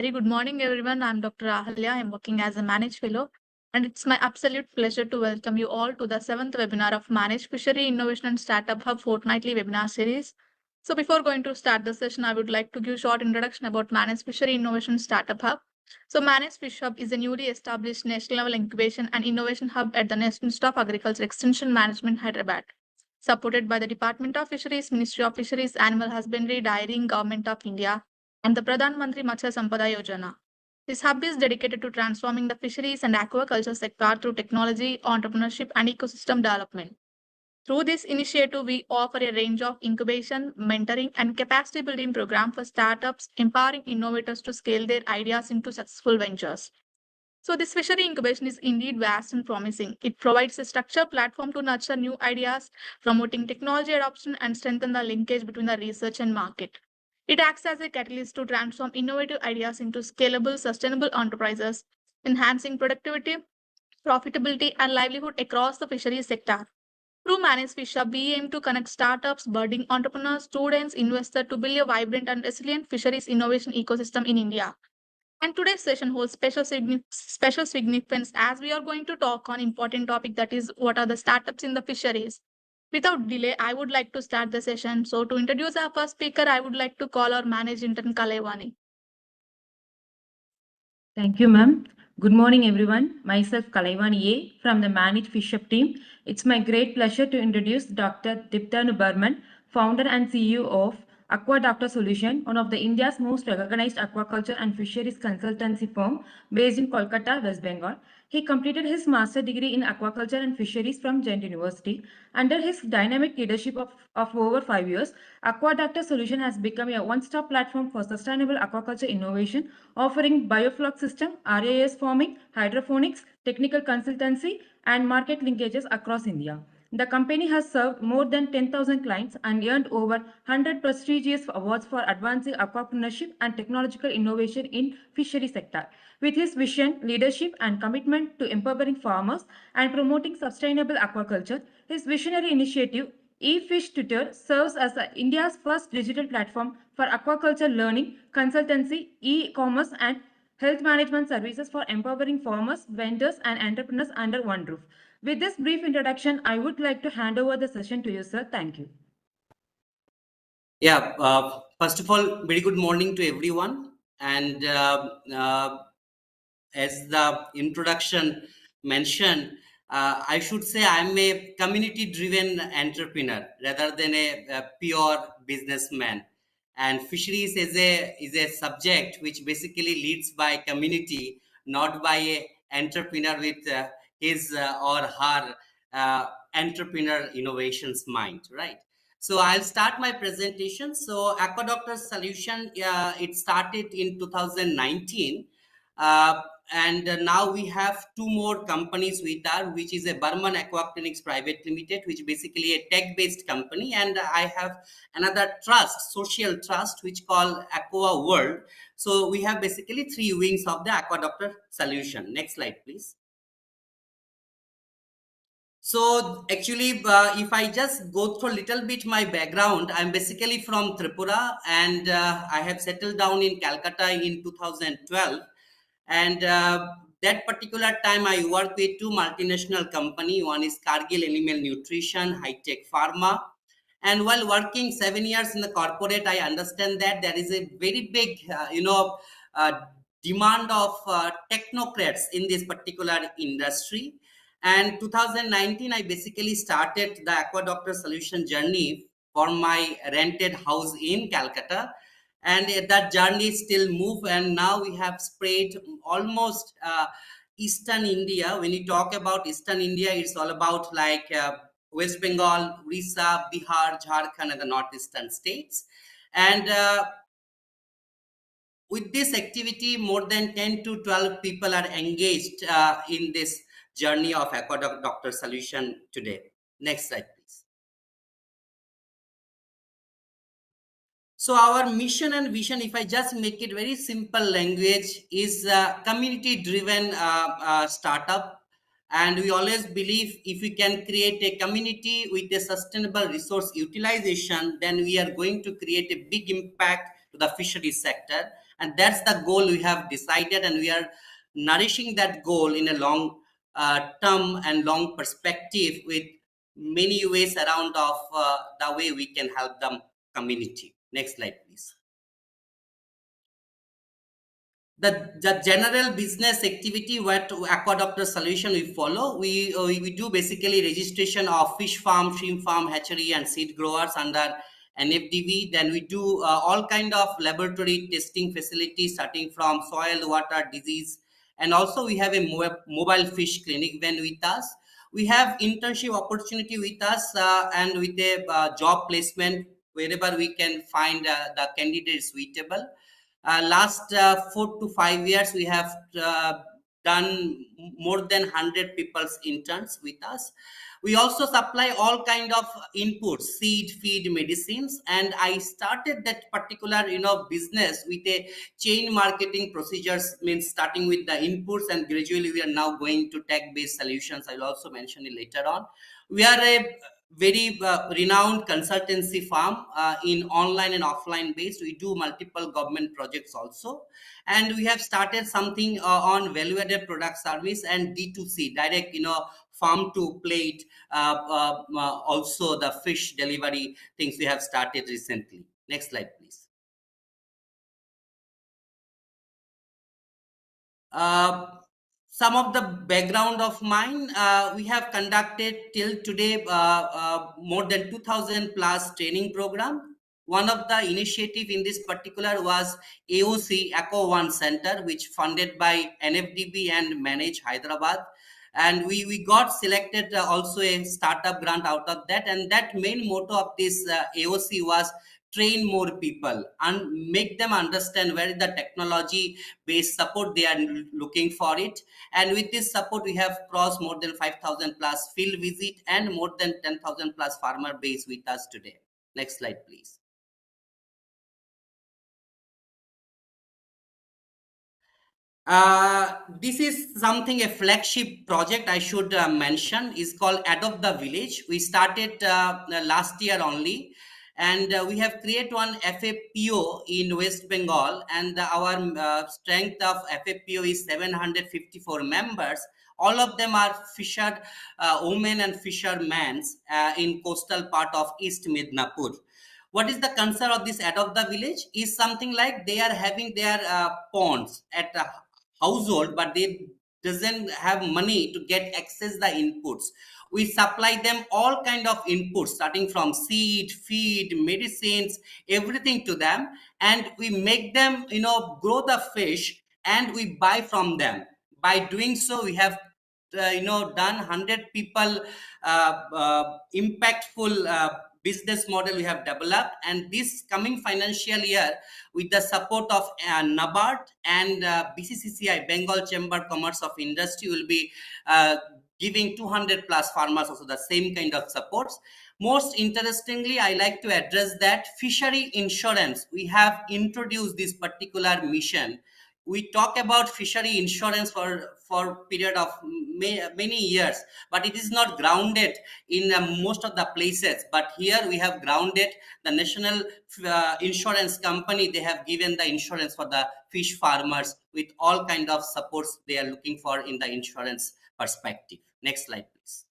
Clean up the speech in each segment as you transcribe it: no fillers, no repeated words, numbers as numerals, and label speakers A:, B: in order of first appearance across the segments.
A: Very good morning, everyone. I'm Dr. Ahalya. I'm working as a Manage Fellow, and it's my absolute pleasure to welcome you all to the 7th webinar of Manage Fishery Innovation and Startup Hub Fortnightly Webinar Series. So before going to start the session, I would like to give a short introduction about Manage Fishery Innovation Startup Hub. So MANAGE-FISHub is a newly established national level incubation and innovation hub at the Ministry of Agriculture Extension Management, Hyderabad, supported by the Department of Fisheries, Ministry of Fisheries, Animal Husbandry, Dairying, Government of India, and the Pradhan Mantri Matsya Sampada Yojana. This hub is dedicated to transforming the fisheries and aquaculture sector through technology, entrepreneurship, and ecosystem development. Through this initiative, we offer a range of incubation, mentoring, and capacity building programs for startups, empowering innovators to scale their ideas into successful ventures. So this fishery incubation is indeed vast and promising. It provides a structured platform to nurture new ideas, promoting technology adoption, and strengthen the linkage between the research and market. It acts as a catalyst to transform innovative ideas into scalable, sustainable enterprises, enhancing productivity, profitability, and livelihood across the fisheries sector. Through MANAGE-FISHub, we aim to connect startups, budding entrepreneurs, students, investors to build a vibrant and resilient fisheries innovation ecosystem in India. And today's session holds special significance as we are going to talk on important topic, that is what are the startups in the fisheries. Without delay, I would like to start the session. So to introduce our first speaker, I would like to call our managing intern Kalaivani.
B: Thank you, ma'am. Good morning, everyone. Myself, Kalaivani A. from the MANAGE-FISHub team. It's my great pleasure to introduce Dr. Diptanu Burman, founder and CEO of AquaDoctor Solution, one of the India's most recognized aquaculture and fisheries consultancy firm based in Kolkata, West Bengal. He completed his master's degree in aquaculture and fisheries from Gent University. Under his dynamic leadership of over 5 years, AquaDoctor Solution has become a one-stop platform for sustainable aquaculture innovation, offering biofloc system, RAS farming, hydroponics, technical consultancy, and market linkages across India. The company has served more than 10,000 clients and earned over 100 prestigious awards for advancing aquapreneurship and technological innovation in fishery sector. With his vision, leadership, and commitment to empowering farmers and promoting sustainable aquaculture, his visionary initiative E-Fish Tutor serves as India's first digital platform for aquaculture learning, consultancy, e-commerce, and health management services for empowering farmers, vendors, and entrepreneurs under one roof. With this brief introduction, I would like to hand over the session to you, sir. Thank you.
C: Yeah, first of all, very good morning to everyone. And as the introduction mentioned, I should say I'm a community-driven entrepreneur rather than a pure businessman. And fisheries is a subject which basically leads by community, not by a entrepreneur with his or her entrepreneur innovations mind, right? So I'll start my presentation. So AquaDoctor Solution, it started in 2019. And now we have two more companies with us, which is a Burman Aquaponics Private Limited, which is basically a tech-based company, and I have another trust, social trust, which called Aqua World. So we have basically three wings of the AquaDoctor Solution. Next slide, please. So actually, if I just go through a little bit my background, I'm basically from Tripura, and I have settled down in Calcutta in 2012. And that particular time, I worked with two multinational companies. One is Cargill Animal Nutrition, High-Tech Pharma. And while working 7 years in the corporate, I understand that there is a very big, demand of technocrats in this particular industry. And 2019, I basically started the AquaDoctor Solution journey for my rented house in Calcutta. And that journey still move, and now we have spread almost Eastern India. When you talk about Eastern India, it's all about like West Bengal, Orissa, Bihar, Jharkhand, and the northeastern states. And with this activity, more than 10 to 12 people are engaged in this journey of AquaDoctor Solution today. Next slide, please. So our mission and vision, if I just make it very simple language, is community-driven startup. And we always believe if we can create a community with a sustainable resource utilization, then we are going to create a big impact to the fisheries sector. And that's the goal we have decided, and we are nourishing that goal in a long term and long perspective with many ways around of the way we can help the community. Next slide, please. The general business activity what Aquadoctor solution we follow, we do basically registration of fish farm, shrimp farm, hatchery and seed growers under NFDB. Then we do all kind of laboratory testing facilities starting from soil, water, disease, and also we have a mobile fish clinic when with us. We have internship opportunity with us and with a job placement wherever we can find the candidate suitable. Last 4 to 5 years, we have done more than 100 people's interns with us. We also supply all kind of inputs, seed, feed, medicines, and I started that particular business with a chain marketing procedures, means starting with the inputs, and gradually we are now going to tech-based solutions. I will also mention it later on. We are a very renowned consultancy firm in online and offline based. We do multiple government projects also, and we have started something on value-added product service and D2C, direct farm to plate, also the fish delivery things we have started recently. Next slide, please. Some of the background of mine, we have conducted till today more than 2000 plus training program. One of the initiative in this particular was AOC Aqua One Center, which funded by NFDB and Manage Hyderabad. And we got selected also a startup grant out of that. And that main motto of this AOC was train more people and make them understand where the technology based support they are looking for it. And with this support, we have crossed more than 5,000 plus field visit and more than 10,000 plus farmer base with us today. Next slide, please. This is something, a flagship project I should mention, is called Adopt the Village. We started last year only, and we have created one FAPO in West Bengal, and our strength of FAPO is 754 members. All of them are fisher women and fishermen in coastal part of East Midnapur. What is the concern of this Adopt the Village is something like they are having their ponds at a household, but they doesn't have money to get access the inputs. We supply them all kind of inputs starting from seed, feed, medicines, everything to them, and we make them grow the fish and we buy from them. By doing so, we have done 100 people impactful business model we have developed. And this coming financial year, with the support of NABARD and BCCCI, Bengal Chamber Commerce of Industry, will be giving 200 plus farmers also the same kind of supports. Most interestingly, I like to address that fishery insurance. We have introduced this particular mission. We talk about fishery insurance for period of many years, but it is not grounded in most of the places. But here we have grounded the national insurance company. They have given the insurance for the fish farmers with all kind of supports they are looking for in the insurance perspective. Next slide, please.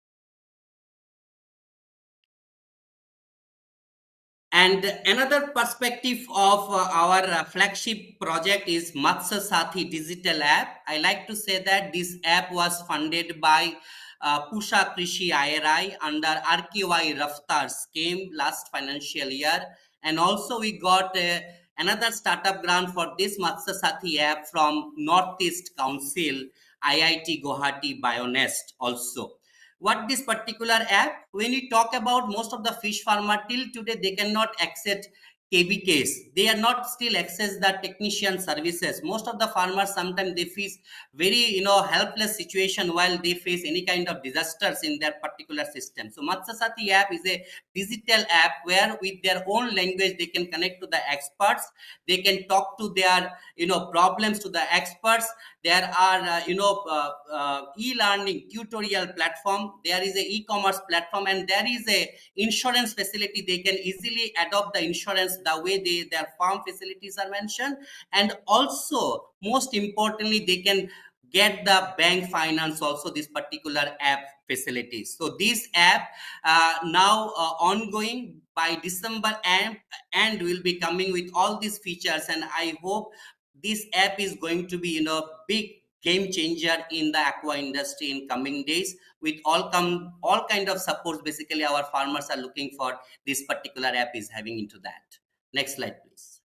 C: And another perspective of our flagship project is Matsya Sathi digital app. I like to say that this app was funded by Pusha Krishi IRI under RKY Raftar scheme last financial year. And also we got another startup grant for this Matsya Sathi app from Northeast Council, IIT Guwahati Bionest also. What this particular app, when we talk about most of the fish farmer till today, they cannot access KBKs. They are not still access the technician services. Most of the farmers, sometimes they face very, helpless situation while they face any kind of disasters in their particular system. So Matsya Sathi app is a digital app where with their own language, they can connect to the experts. They can talk to their, problems to the experts. There are, e-learning tutorial platform. There is a e-commerce platform, and there is a insurance facility. They can easily adopt the insurance the way their farm facilities are mentioned, and also most importantly they can get the bank finance also, this particular app facilities. So this app now ongoing by December and will be coming with all these features, and I hope this app is going to be big game changer in the aqua industry in coming days, with all kind of supports basically our farmers are looking for. This particular app is having into that. Next slide please.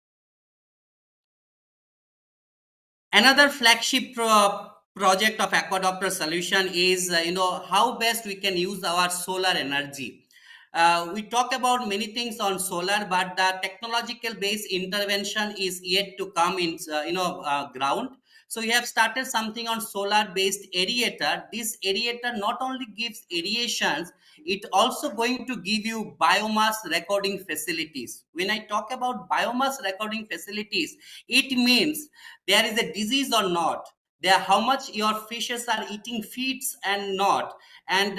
C: Another flagship project of Aquadopter solution is how best we can use our solar energy. We talk about many things on solar, but the technological based intervention is yet to come in ground. So we have started something on solar based aerator. This aerator not only gives aerations, it also going to give you biomass recording facilities. When I talk about biomass recording facilities, it means there is a disease or not, there how much your fishes are eating feeds and not, and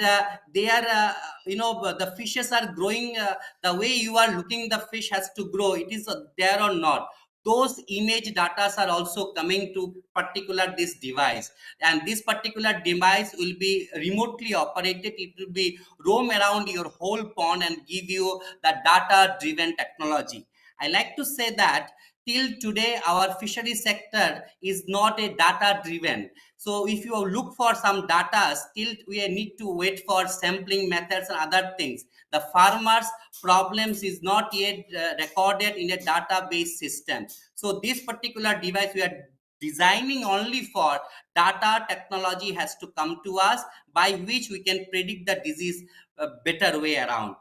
C: they are the fishes are growing the way you are looking the fish has to grow, it is there or not. Those image data are also coming to particular this device, and this particular device will be remotely operated. It will be roam around your whole pond and give you the data driven technology. I like to say that till today our fishery sector is not a data driven. So if you look for some data, still we need to wait for sampling methods and other things. The farmers problems is not yet recorded in a database system. So this particular device we are designing only for data technology has to come to us, by which we can predict the disease a better way around.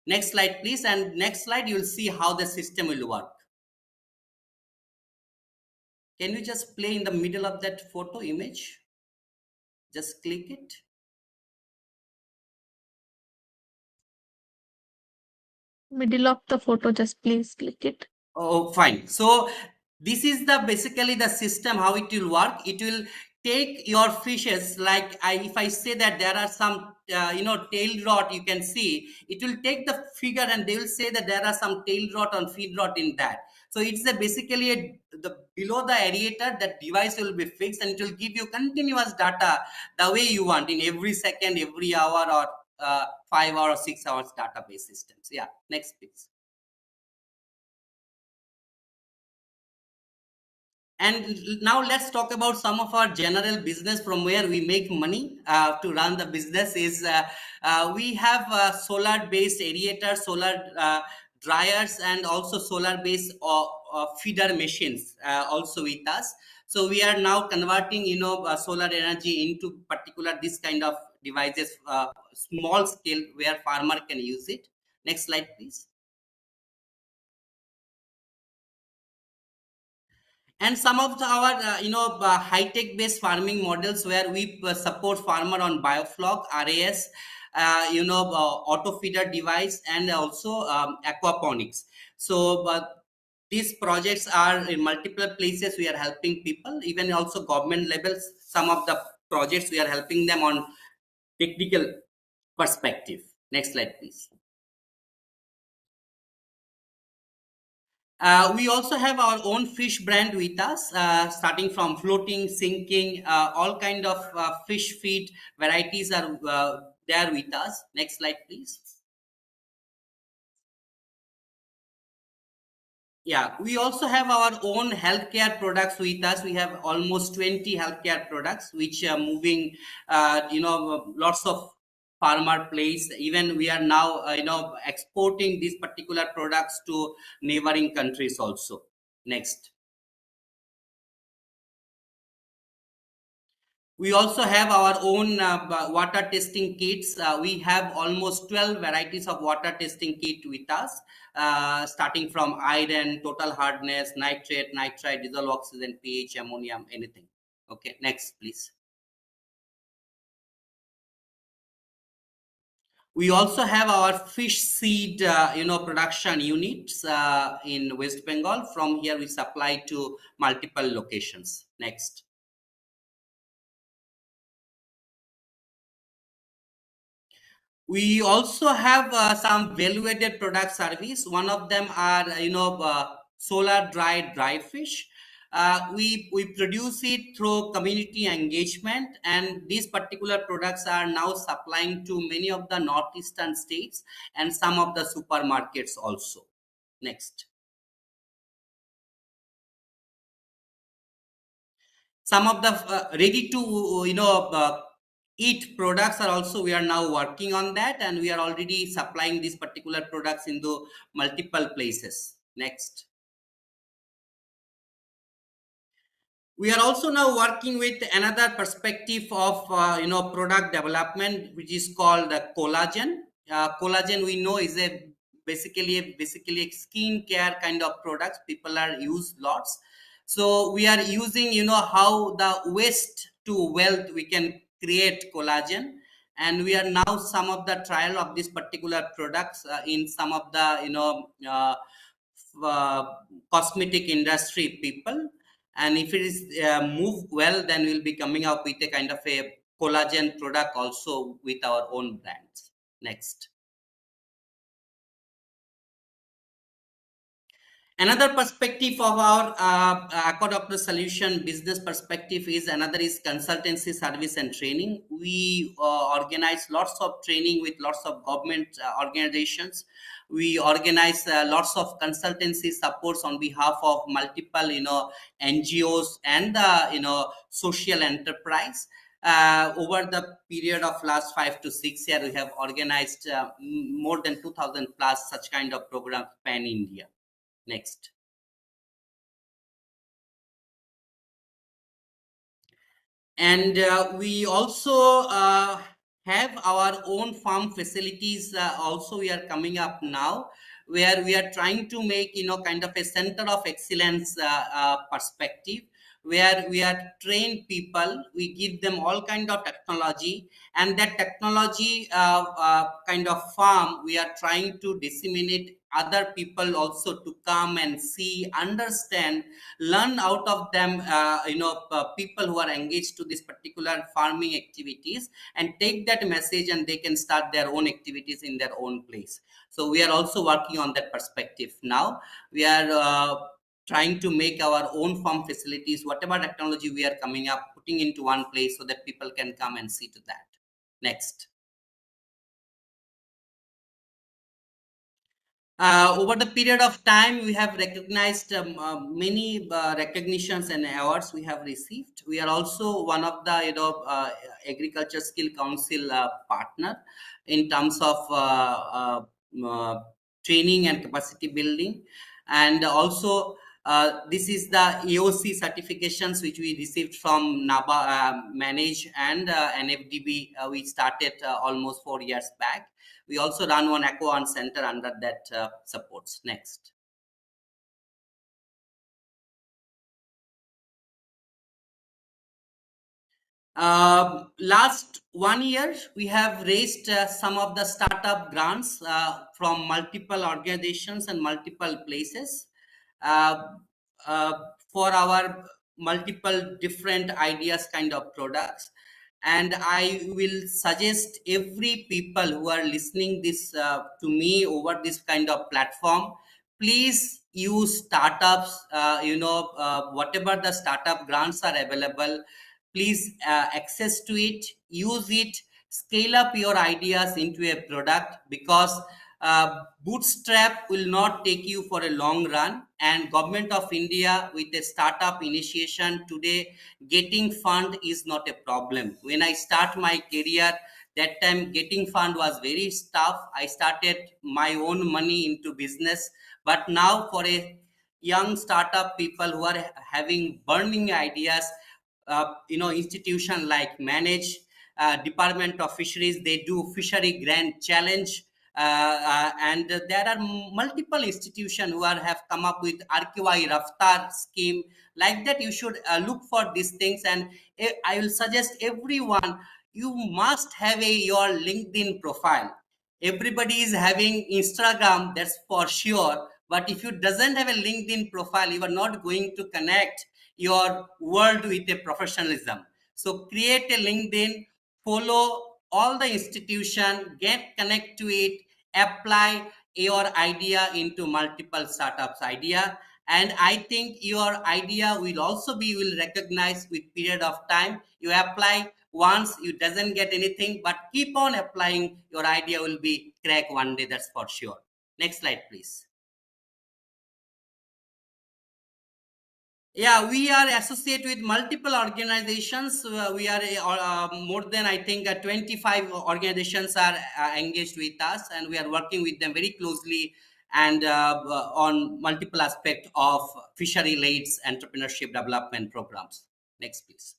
C: Next slide please, and next slide you will see how the system will work. Can you just play in the middle of that photo image? Just click it.
A: Middle of the photo, just please click it.
C: Oh, fine. So this is the basically the system, how it will work. It will take your fishes, like if I say that there are some tail rot, you can see it will take the figure and they will say that there are some tail rot on feed rot in that. So it's basically the below the aerator, that device will be fixed and it will give you continuous data the way you want, in every second, every hour, or 5 hours or 6 hours database systems. Yeah, next please. And now let's talk about some of our general business from where we make money to run the business. Is we have solar based aerators, solar dryers, and also solar based feeder machines also with us. So we are now converting solar energy into particular this kind of devices, small scale, where farmer can use it. Next slide please. And some of our high-tech based farming models, where we support farmer on biofloc, RAS, auto feeder device, and also aquaponics. So these projects are in multiple places. We are helping people, even also government levels. Some of the projects we are helping them on technical perspective. Next slide please. We also have our own fish brand with us, starting from floating, sinking, all kind of fish feed varieties are there with us. Next slide, please. Yeah, we also have our own healthcare products with us. We have almost 20 healthcare products, which are moving, lots of farmer place. Even we are now, exporting these particular products to neighboring countries also. Next. We also have our own water testing kits. We have almost 12 varieties of water testing kit with us, starting from iron, total hardness, nitrate, nitrite, dissolved oxygen, pH, ammonium, anything. Okay, next, please. We also have our fish seed, production units in West Bengal. From here, we supply to multiple locations. Next. We also have some value-added product service. One of them are, solar dry fish. We produce it through community engagement, and these particular products are now supplying to many of the northeastern states and some of the supermarkets also. Next. Some of the ready to eat products are also, we are now working on that, and we are already supplying these particular products into multiple places. Next. We are also now working with another perspective of product development, which is called collagen. Collagen, we know, is basically a skin care kind of products people are use lots. So we are using how the waste to wealth we can create collagen, and we are now some of the trial of this particular products in some of the cosmetic industry people. And if it is move well, then we'll be coming up with a kind of a collagen product also with our own brands. Next. Another perspective of our Aquadoctor solution business perspective is consultancy service and training. We organize lots of training with lots of government organizations. We organize lots of consultancy supports on behalf of multiple NGOs and social enterprise. Over the period of last 5 to 6 years, we have organized more than 2,000 plus such kind of programs pan India. Next. And we also have our own farm facilities also. We are coming up now, where we are trying to make kind of a center of excellence perspective, where we are trained people, we give them all kind of technology, and that technology kind of farm we are trying to disseminate other people also to come and see, understand, learn out of them, people who are engaged to this particular farming activities, and take that message and they can start their own activities in their own place. So we are also working on that perspective now. We are trying to make our own farm facilities, whatever technology we are coming up, putting into one place so that people can come and see to that. Next. Over the period of time, we have recognized many recognitions and awards we have received. We are also one of the Agriculture Skill Council partner in terms of training and capacity building, and also this is the AOC certifications which we received from NABA, Manage and NFDB. We started almost 4 years back. We also run one Aqua center under that supports. Next. Last 1 year, we have raised some of the startup grants from multiple organizations and multiple places for our multiple different ideas kind of products. And I will suggest every people who are listening this to me over this kind of platform, please use startups, whatever the startup grants are available, please access to it, use it, scale up your ideas into a product, because bootstrap will not take you for a long run. And Government of India, with a startup initiation today, getting fund is not a problem. When I start my career, that time getting fund was very tough. I started my own money into business. But now for a young startup people who are having burning ideas, institution like Manage, Department of Fisheries, they do Fishery Grand Challenge. And there are multiple institutions who have come up with RQI Raftar scheme. Like that, you should look for these things. And I will suggest everyone, you must have your LinkedIn profile. Everybody is having Instagram, that's for sure. But if you doesn't have a LinkedIn profile, you are not going to connect your world with a professionalism. So create a LinkedIn, follow all the institution, get connect to it, apply your idea into multiple startups idea. And I think your idea will also be will recognize with period of time. You apply once, you doesn't get anything, but keep on applying, your idea will be crack one day, that's for sure. Next slide, please. Yeah, we are associated with multiple organizations. We are more than, I think, 25 organizations are engaged with us, and we are working with them very closely and on multiple aspects of fishery-led entrepreneurship development programs. Next, please.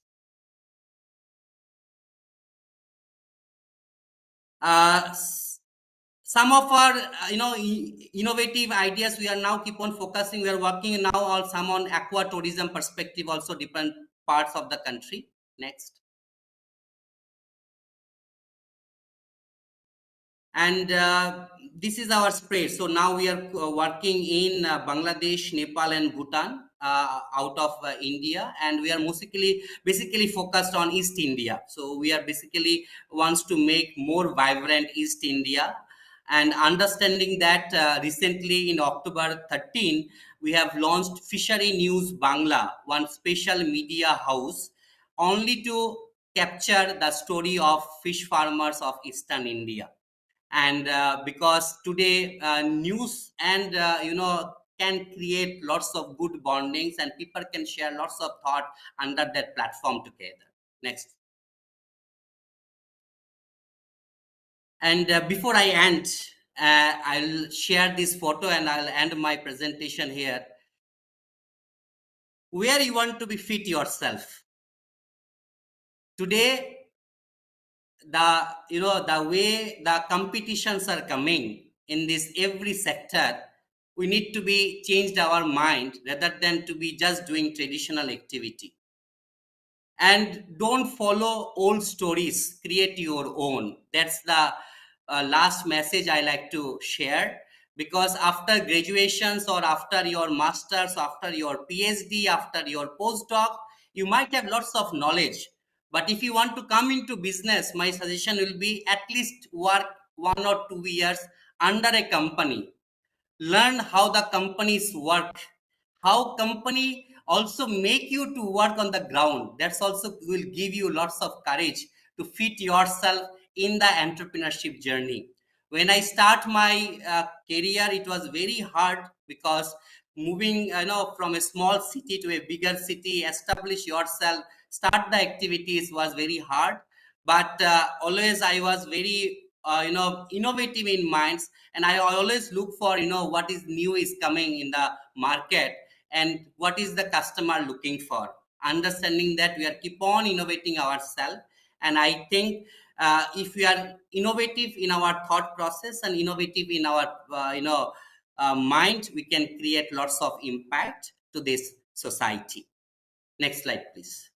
C: Some of our innovative ideas we are now keep on focusing. We are working now on some on aqua tourism perspective, also different parts of the country. Next. And this is our spread. So now we are working in Bangladesh, Nepal and Bhutan out of India, and we are basically focused on East India. So we are basically wants to make more vibrant East India. And understanding that recently in October 13, we have launched Fishery News Bangla, one special media house, only to capture the story of fish farmers of Eastern India. And because today news and can create lots of good bondings, and people can share lots of thought under that platform together. Next. And before I end, I'll share this photo and I'll end my presentation here. Where you want to be fit yourself today, the way the competitions are coming in this every sector, we need to be changed our mind rather than to be just doing traditional activity. And don't follow old stories, create your own. That's the last message I like to share. Because after graduations or after your masters, after your PhD, after your postdoc, you might have lots of knowledge. But if you want to come into business, my suggestion will be at least work 1 or 2 years under a company. Learn how the companies work, how company also make you to work on the ground. That's also will give you lots of courage to fit yourself in the entrepreneurship journey. When I start my career, it was very hard because moving from a small city to a bigger city, establish yourself, start the activities was very hard. But always I was very innovative in minds, and I always look for what is new is coming in the market and what is the customer looking for, understanding that we are keep on innovating ourselves. And I think if we are innovative in our thought process and innovative in our mind, we can create lots of impact to this society. Next slide, please.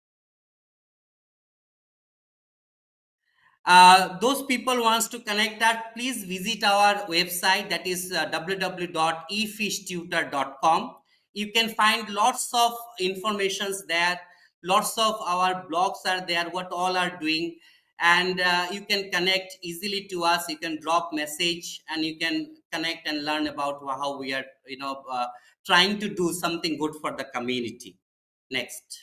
C: Those people wants to connect that, please visit our website, that is www.efishtutor.com. You can find lots of informations there, lots of our blogs are there, what all are doing, and you can connect easily to us. You can drop message and you can connect and learn about how we are trying to do something good for the community. Next.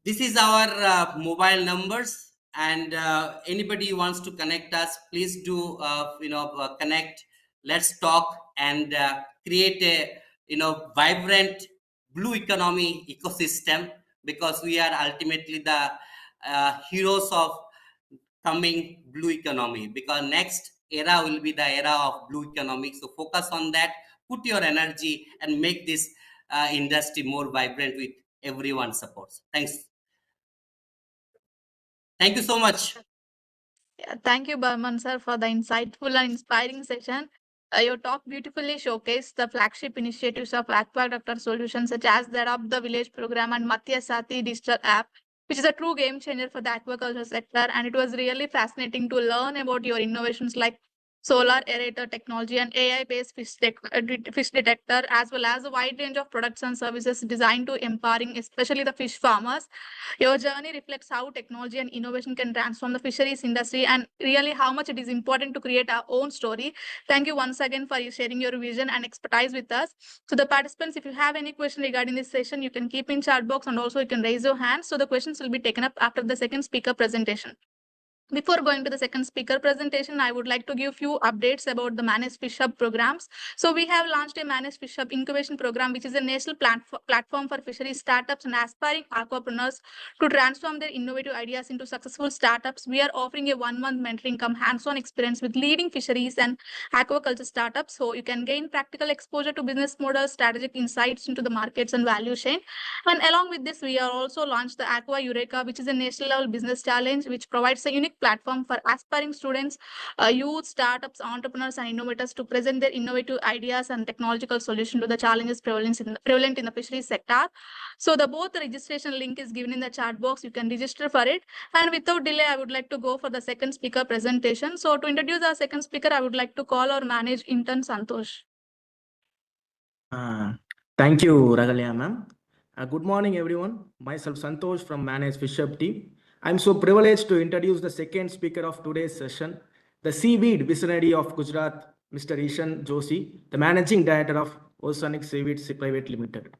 C: This is our mobile numbers, and anybody who wants to connect us, please do connect. Let's talk and create a vibrant blue economy ecosystem, because we are ultimately the heroes of coming blue economy, because next era will be the era of blue economy. So focus on that, put your energy and make this industry more vibrant with everyone supports. Thanks. Thank you so much.
A: Yeah, thank you, Barman sir, for the insightful and inspiring session. Your talk beautifully showcased the flagship initiatives of Aquaculture Solutions, such as the Adopt the Village program and Matya Sati digital app, which is a true game changer for the aquaculture sector. And it was really fascinating to learn about your innovations like solar aerator technology, and AI-based fish detector, as well as a wide range of products and services designed to empowering especially the fish farmers. Your journey reflects how technology and innovation can transform the fisheries industry and really how much it is important to create our own story. Thank you once again for sharing your vision and expertise with us. So the participants, if you have any question regarding this session, you can keep in chat box and also you can raise your hand. So the questions will be taken up after the second speaker presentation. Before going to the second speaker presentation, I would like to give few updates about the MANAGE-FISHub programs. So we have launched a MANAGE-FISHub incubation program, which is a national platform for fisheries startups and aspiring aquapreneurs to transform their innovative ideas into successful startups. We are offering a 1-month mentoring come hands-on experience with leading fisheries and aquaculture startups. So you can gain practical exposure to business models, strategic insights into the markets and value chain. And along with this, we are also launched the Aqua Eureka, which is a national level business challenge, which provides a unique platform for aspiring students, youth, startups, entrepreneurs, and innovators to present their innovative ideas and technological solution to the challenges prevalent in the fisheries sector. So the both registration link is given in the chat box. You can register for it. And without delay, I would like to go for the second speaker presentation. So to introduce our second speaker, I would like to call our manage intern Santosh.
D: Thank you, Ragalya ma'am. Good morning, everyone. Myself Santosh from MANAGE-FISHub team. I'm so privileged to introduce the second speaker of today's session, the seaweed visionary of Gujarat, Mr. Ishan Joshi, the managing director of Oceanic Seaweeds Private Limited.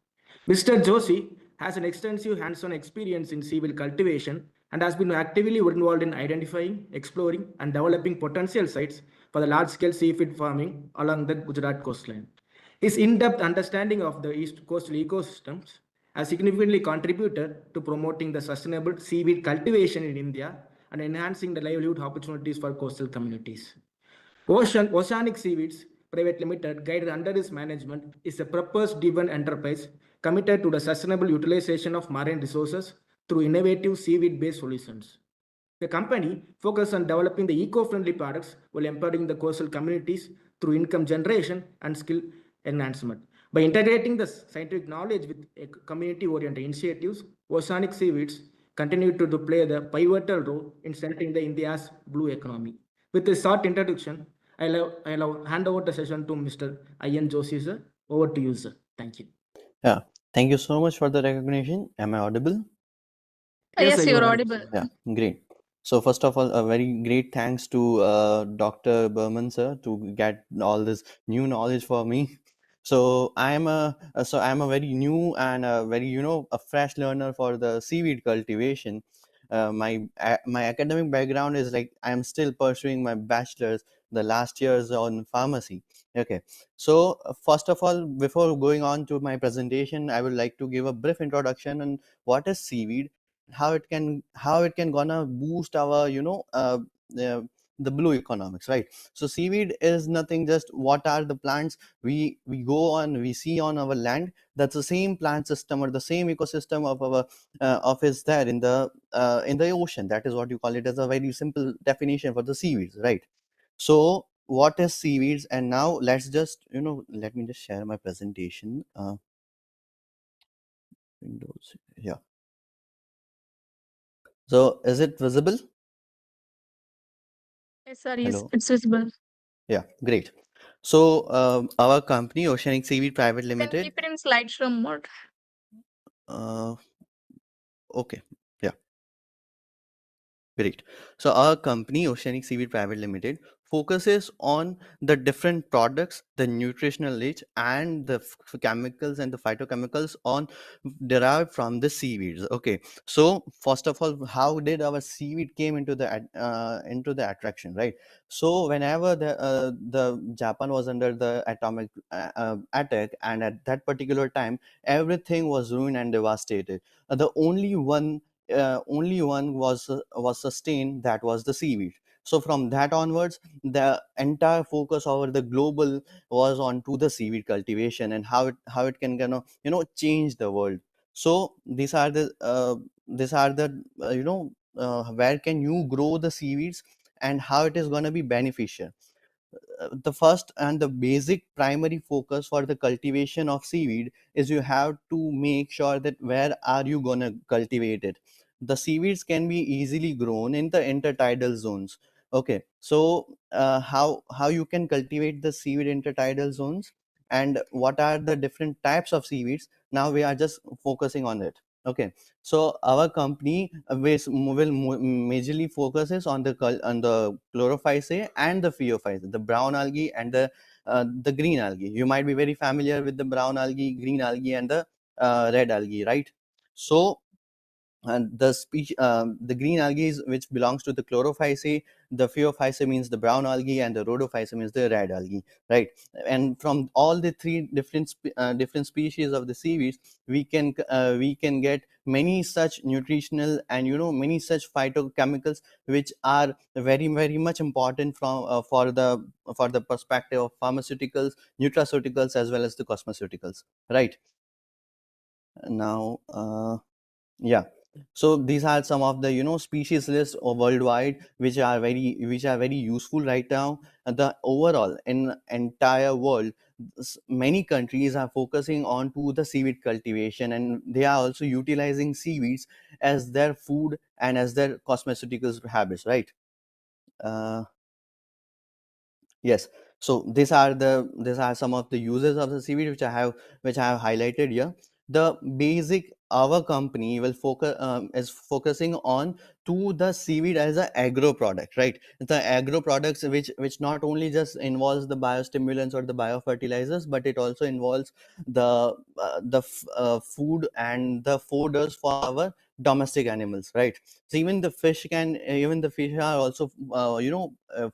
D: Mr. Joshi has an extensive hands-on experience in seaweed cultivation and has been actively involved in identifying, exploring, and developing potential sites for the large-scale seafood farming along the Gujarat coastline. His in-depth understanding of the East Coastal ecosystems has significantly contributed to promoting the sustainable seaweed cultivation in India and enhancing the livelihood opportunities for coastal communities. Oceanic Seaweeds Private Limited, guided under his management, is a purpose-driven enterprise committed to the sustainable utilization of marine resources through innovative seaweed-based solutions. The company focuses on developing the eco-friendly products while empowering the coastal communities through income generation and skill enhancement. By integrating the scientific knowledge with community-oriented initiatives, Oceanic Seaweeds continue to play the pivotal role in strengthening India's blue economy. With this short introduction, I'll hand over the session to Mr. Ian Joshi, sir. Over to you, sir. Thank you.
E: Yeah, thank you so much for the recognition. Am I audible?
A: Yes,
D: sir,
A: you're
D: you are
A: audible.
E: Yeah, great. So first of all, a very great thanks to Dr. Berman sir to get all this new knowledge for me. So I'm a very new and a very a fresh learner for the seaweed cultivation. My academic background is like I'm still pursuing my bachelor's, the last years on pharmacy. Okay, so first of all, before going on to my presentation, I would like to give a brief introduction on what is seaweed, how it can gonna boost our the blue economics, right? So seaweed is nothing, just what are the plants we go on, we see on our land. That's the same plant system or the same ecosystem of our of is there in the ocean. That is what you call it, as a very simple definition for the seaweeds, right? So what is seaweeds? And now let's just let me just share my presentation. Windows, yeah. So is it visible?
A: Yes, sir.
E: Hello.
A: It's visible.
E: Yeah, great. So our company, Oceanic Seaweed Private
A: You can
E: Limited.
A: keep it in slideshow mode.
E: Okay, yeah, great. So our company, Oceanic Seaweed Private Limited, focuses on the different products, the nutritional rich, and the chemicals and the phytochemicals on derived from the seaweeds. Okay, so first of all, how did our seaweed came into the attraction, right? So whenever the Japan was under the atomic attack, and at that particular time, everything was ruined and devastated. The only one was sustained, that was the seaweed. So from that onwards, the entire focus over the global was on to the seaweed cultivation and how it can change the world. So these are the where can you grow the seaweeds and how it is going to be beneficial. The first and the basic primary focus for the cultivation of seaweed is you have to make sure that where are you going to cultivate it. The seaweeds can be easily grown in the intertidal zones. Okay, so how you can cultivate the seaweed intertidal zones, and what are the different types of seaweeds? Now we are just focusing on it. Okay, so our company will majorly focuses on the chlorophyceae and the phaeophyceae, the brown algae and the green algae. You might be very familiar with the brown algae, green algae, and the red algae, right? So and the species, the green algae which belongs to the chlorophyceae, the phaeophyceae means the brown algae, and the rhodophyceae means the red algae, right? And from all the three different species of the seaweeds, we can get many such nutritional and many such phytochemicals which are very much important for the perspective of pharmaceuticals, nutraceuticals, as well as the cosmeceuticals, right? Now yeah, so these are some of the species lists worldwide which are very useful right now. The overall in entire world, many countries are focusing on to the seaweed cultivation, and they are also utilizing seaweeds as their food and as their cosmeceuticals habits, right? uh, Yes. So these are some of the uses of the seaweed which I have highlighted here. The basic our company will focus is focusing on to the seaweed as a agro product, right? The agro products which not only just involves the biostimulants or the biofertilizers, but it also involves the food and the foders for our domestic animals, right? So even the fish are also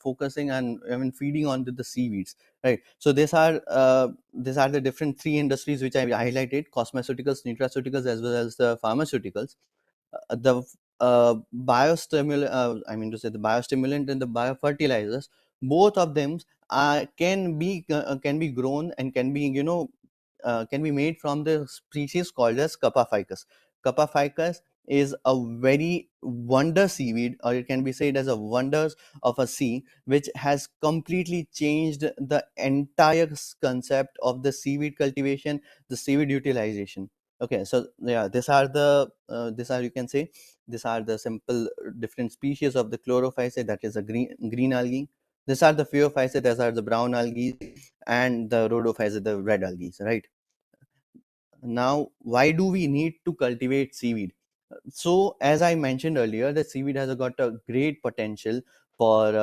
E: focusing and even feeding onto the seaweeds, right? So these are the different three industries which I highlighted: cosmeceuticals, nutraceuticals, as well as the pharmaceuticals. The I mean to say the biostimulant and the biofertilizers, both of them can be grown and can be made from the species called as Kappa ficus. Kappa ficus is a very wonder seaweed, or it can be said as a wonders of a sea, which has completely changed the entire concept of the seaweed cultivation, the seaweed utilization. Okay, so yeah, these are, you can say, these are the simple different species of the chlorophyceae, that is a green algae. These are the phaeophyceae, these are the brown algae, and the rhodophyceae, the red algae, right? Now, why do we need to cultivate seaweed? So as I mentioned earlier, the seaweed has got a great potential for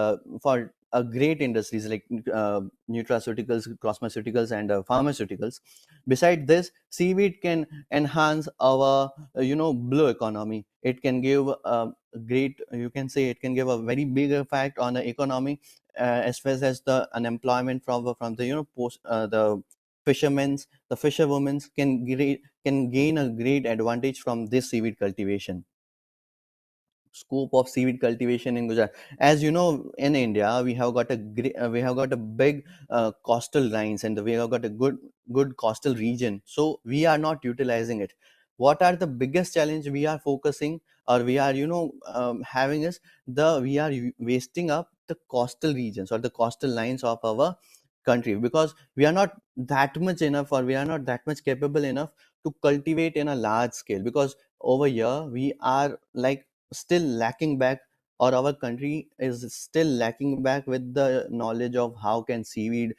E: a great industries like nutraceuticals, cosmeceuticals, and pharmaceuticals. Beside this, seaweed can enhance our blue economy. It can give a great, you can say, it can give a very big effect on the economy, as well as the unemployment from the the fishermen, the fisherwomen can gain a great advantage from this seaweed cultivation. Scope of seaweed cultivation in Gujarat. As you know, in India, we have got a big coastal lines, and we have got a good coastal region. So we are not utilizing it. What are the biggest challenge we are focusing, or we are having, is we are wasting up the coastal regions or the coastal lines of our country, because we are not that much enough, or we are not that much capable enough to cultivate in a large scale, because over here we are like still lacking back, or our country is still lacking back with the knowledge of how can seaweed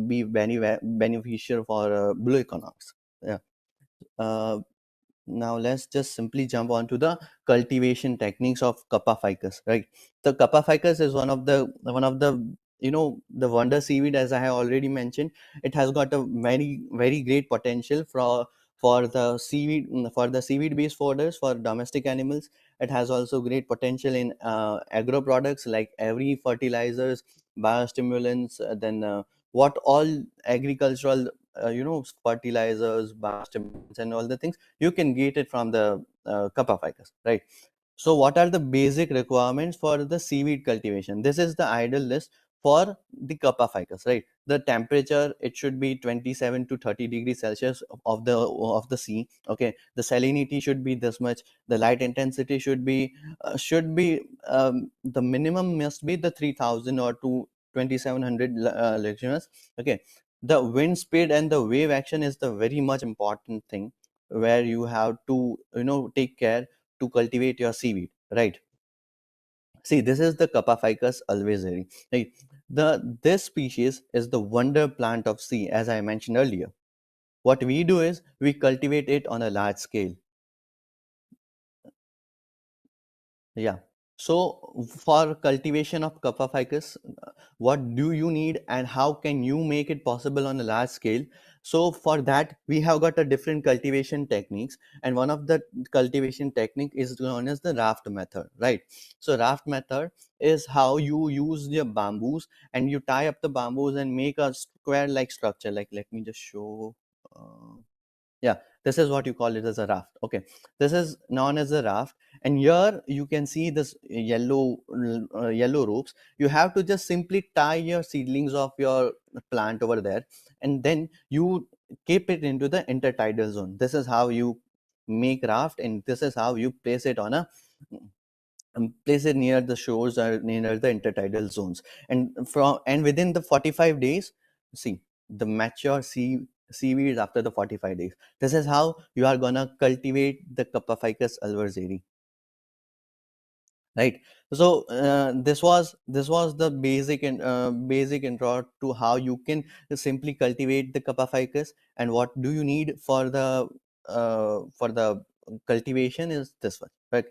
E: be beneficial for blue economics. Yeah. uh, Now let's just simply jump onto the cultivation techniques of Kappa ficus, right? The Kappa ficus is one of the the wonder seaweed, as I have already mentioned. It has got a very great potential for the seaweed based foders for domestic animals. It has also great potential in agro products like every fertilizers, biostimulants, then what all agricultural fertilizers, biostimulants, and all the things you can get it from the Kappa ficus, right? So what are the basic requirements for the seaweed cultivation? This is the ideal list for the Kappa ficus, right? The temperature, it should be 27 to 30 degrees Celsius of the sea. Okay, the salinity should be this much. The light intensity should be the minimum must be the 3000 or to 2700 lectures. Okay, the wind speed and the wave action is the very much important thing, where you have to take care to cultivate your seaweed, right? See, this is the Kapaphycus alvezeri. Right? This species is the wonder plant of sea, as I mentioned earlier. What we do is we cultivate it on a large scale. Yeah. So for cultivation of Kapaphycus, what do you need and how can you make it possible on a large scale? So for that, we have got a different cultivation techniques, and one of the cultivation technique is known as the raft method, right? So raft method is how you use your bamboos and you tie up the bamboos and make a square like structure. Like, let me just show. Yeah, this is what you call it as a raft. Okay, this is known as a raft, and here you can see this yellow ropes. You have to just simply tie your seedlings of your plant over there, and then you keep it into the intertidal zone. This is how you make raft, and this is how you place it on a place it near the shores or near the intertidal zones. And within the 45 days, see the mature seaweeds after the 45 days. This is how you are gonna cultivate the Kapaphycus alverzeri, right? So this was the basic intro to how you can simply cultivate the Kapaphycus, and what do you need for the cultivation is this one, right?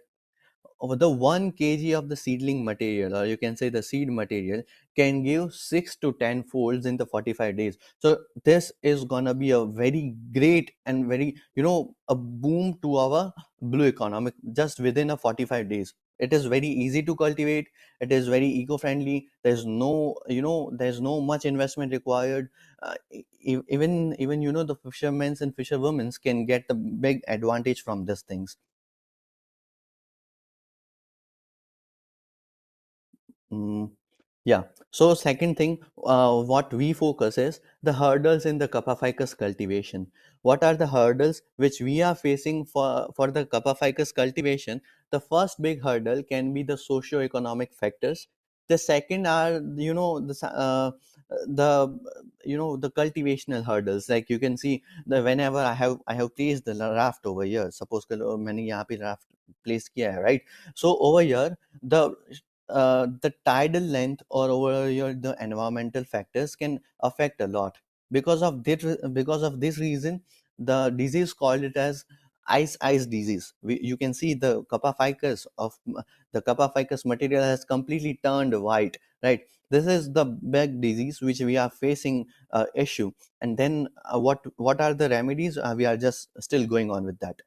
E: Over the 1 kg of the seedling material, or you can say the seed material, can give 6 to 10 folds in the 45 days. So this is gonna be a very great and very, a boom to our blue economic just within a 45 days. It is very easy to cultivate. It is very eco-friendly. There's no much investment required. Even the fishermen and fisherwomen can get the big advantage from these things. Mm, yeah. So second thing, what we focus is the hurdles in the Kapaphycus cultivation. What are the hurdles which we are facing for the Kapaphycus cultivation? The first big hurdle can be the socio-economic factors. The second are, the the cultivational hurdles. Like you can see, the whenever I have placed the raft over here. Suppose मैंने यहाँ पे raft place किया है, right? So over here, the tidal length or over here the environmental factors can affect a lot. Because of this reason, the disease called it as ice disease. You can see the Kapaphycus material has completely turned white, right? This is the big disease which we are facing issue. And then what are the remedies? We are just still going on with that.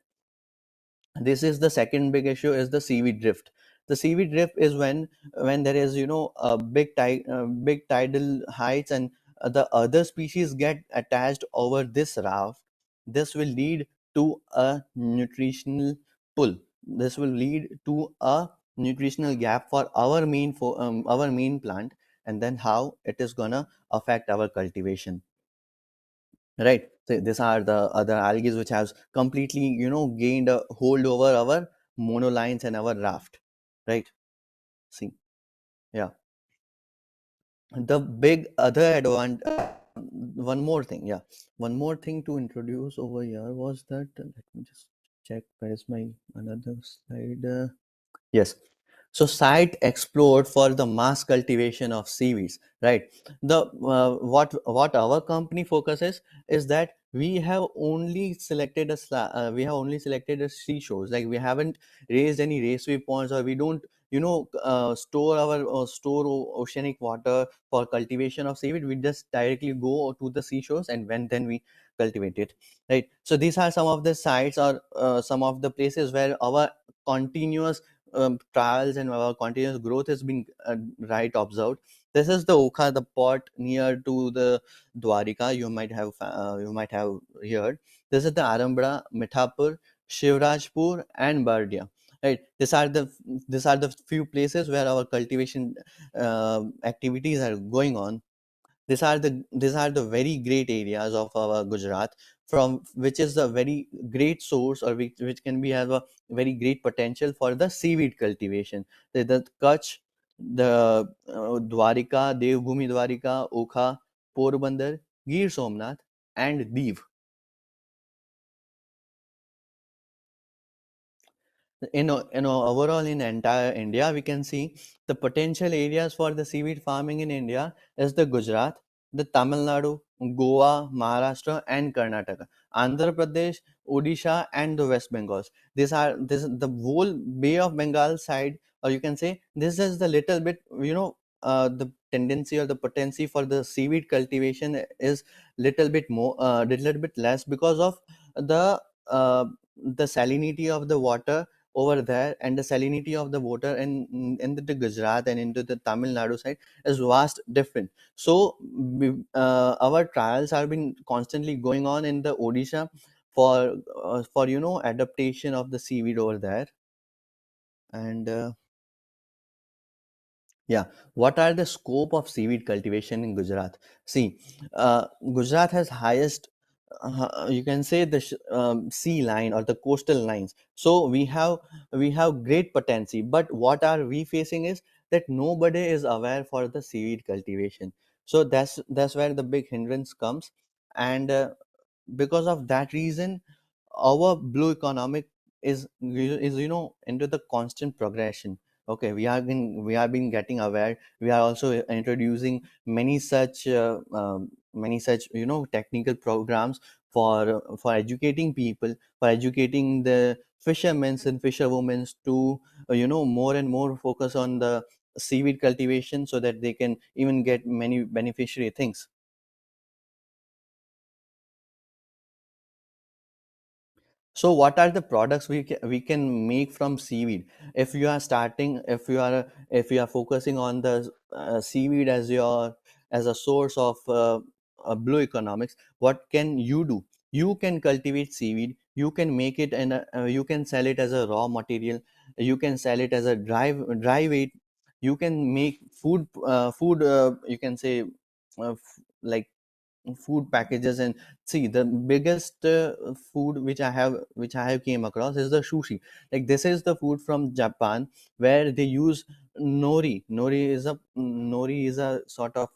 E: This is the second big issue, is the seaweed drift. The seaweed drift is when there is a big tidal heights, and the other species get attached over this raft. This will lead to a nutritional pull. This will lead to a nutritional gap for our main plant, and then how it is gonna affect our cultivation, right? So these are the other algae which has completely gained a hold over our monolines and our raft, right? See, yeah. The big other advantage, one more thing, yeah, one more thing to introduce over here was that, let me just check where is my another slide. Yes. So site explored for the mass cultivation of seaweeds, right? What our company focuses is that we have only selected a seashores. Like we haven't raised any raceway ponds, or we don't store oceanic water for cultivation of seaweed. We just directly go to the seashores, and then we cultivate it, right? So these are some of the sites, or some of the places where our continuous trials and our continuous growth has been right observed. This is the Okha, the port near to the Dwarika. You might have heard. This is the Arambra, Mithapur, Shivrajpur, and Bardia. Right. These are the few places where our cultivation activities are going on. These are the very great areas of our Gujarat, from which is a very great source, or which can be have a very great potential for the seaweed cultivation. The Kutch, the Dwarika, Devbhumi Dwarika, Okha, Porbandar, Gir Somnath, and Div. Overall in entire India, we can see the potential areas for the seaweed farming in India is the Gujarat, the Tamil Nadu, Goa, Maharashtra, and Karnataka, Andhra Pradesh, Odisha, and the West Bengals. This is the whole Bay of Bengal side, or you can say this is the little bit, the tendency or the potency for the seaweed cultivation is little bit more, little bit less because of the uh, the salinity of the water over there, and the salinity of the water in the Gujarat and into the Tamil Nadu side is vast different. So our trials have been constantly going on in the Odisha for adaptation of the seaweed over there. And yeah, what are the scope of seaweed cultivation in Gujarat? See, Gujarat has highest, you can say the sea line or the coastal lines. So we have great potency, but what are we facing is that nobody is aware for the seaweed cultivation. So that's where the big hindrance comes, and because of that reason our blue economic is into the constant progression. Okay, we have been getting aware. We are also introducing many such technical programs for educating people, for educating the fishermen and fisherwomen to more and more focus on the seaweed cultivation so that they can even get many beneficiary things. So what are the products we can make from seaweed? If you are starting, if you are focusing on the seaweed as a source of blue economics, what can you do? You can cultivate seaweed. You can make it, and you can sell it as a raw material. You can sell it as a dry weight. You can make food. You can say like food packages. And see, the biggest food which I have came across is the sushi. Like, this is the food from Japan, where they use nori is a sort of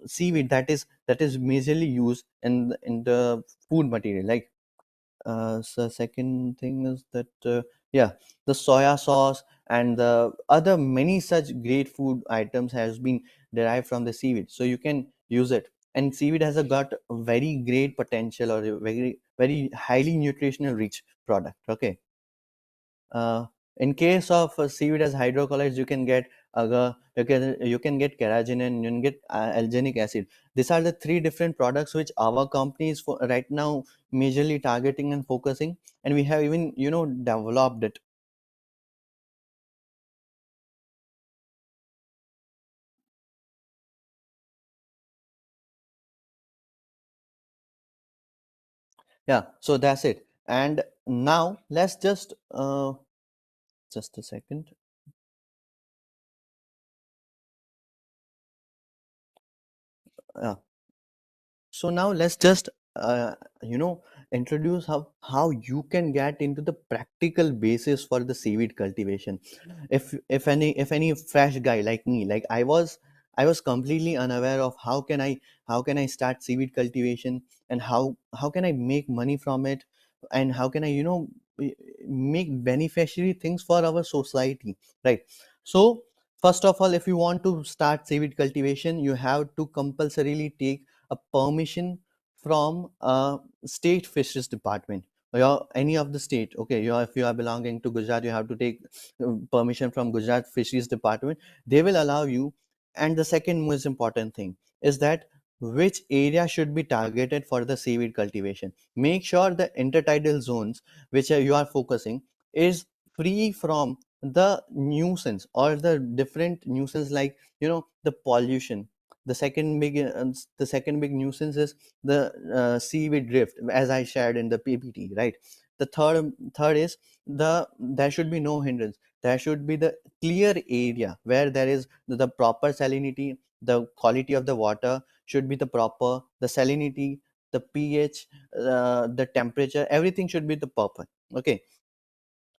E: seaweed that is majorly used in the food material. Like, so second thing is that yeah, the soya sauce and the other many such great food items has been derived from the seaweed, so you can use it. And seaweed has got a very great potential, or a very very highly nutritional rich product. Okay. uh, in case of seaweed as hydrocolloids, you can get you can get carrageenan, and you can get alginic acid. These are the three different products which our company is for right now majorly targeting and focusing, and we have even developed it. Yeah, so that's it. And now let's just a second. Yeah. So now let's just you know introduce how you can get into the practical basis for the seaweed cultivation. If any fresh guy like me, like I was completely unaware of how can I start seaweed cultivation, and how can I make money from it, and how can I make beneficiary things for our society, right? So first of all, if you want to start seaweed cultivation, you have to compulsorily take a permission from state fisheries department, or any of the state. Okay, if you are belonging to Gujarat, you have to take permission from Gujarat fisheries department. They will allow you. And the second most important thing is that which area should be targeted for the seaweed cultivation. Make sure the intertidal zones which you are focusing is free from the nuisance or the different nuisance, like the pollution. The second big nuisance is the seaweed drift, as I shared in the PPT, right? The third is there should be no hindrance. There should be the clear area where there is the proper salinity. The quality of the water should be the proper, the salinity, the pH, the temperature, everything should be the proper. Okay.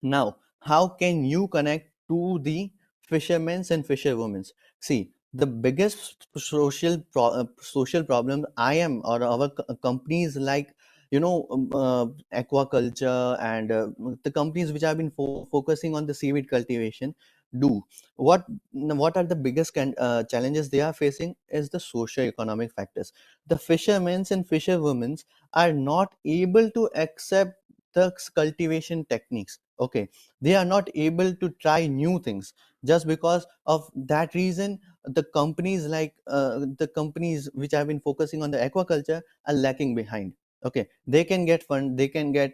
E: Now, how can you connect to the fishermen and fisherwomen? See, the biggest social problem I am, or our companies like aquaculture and the companies which have been focusing on the seaweed cultivation do. What are the biggest challenges they are facing is the socio-economic factors. The fishermen and fisherwomen are not able to accept the cultivation techniques. Okay, they are not able to try new things. Just because of that reason, the companies which have been focusing on the aquaculture are lacking behind. Okay, they can get fund, they can get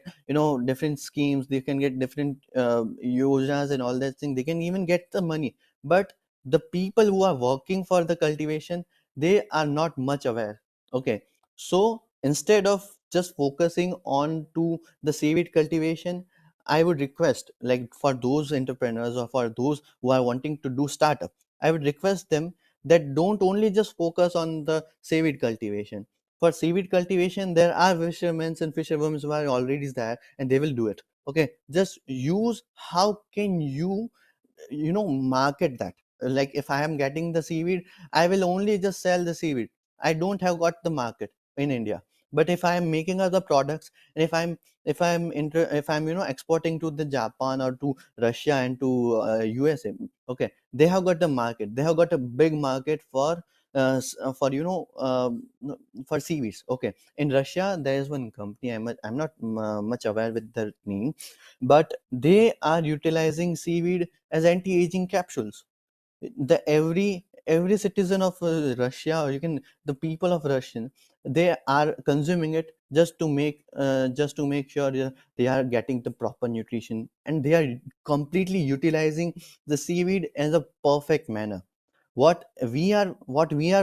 E: different schemes, they can get different yojanas and all that thing, they can even get the money, but the people who are working for the cultivation, they are not much aware. Okay, so instead of just focusing on to the seaweed cultivation, I would request, like, for those entrepreneurs or for those who are wanting to do startup, I would request them that don't only just focus on the seaweed cultivation. For seaweed cultivation, there are fishermen and fisherwomen who are already there and they will do it. Okay, just use how can you market that. Like, if I am getting the seaweed, I will only just sell the seaweed. I don't have got the market in India. But if I am making other products, and if I'm exporting to the Japan or to Russia and to USA, okay, they have got the market, they have got a big market for for for seaweeds. Okay, in Russia there is one company, I'm not much aware with the name, but they are utilizing seaweed as anti-aging capsules. The every citizen of Russia, or you can the people of Russian, they are consuming it just to make sure they are getting the proper nutrition, and they are completely utilizing the seaweed as a perfect manner. What we are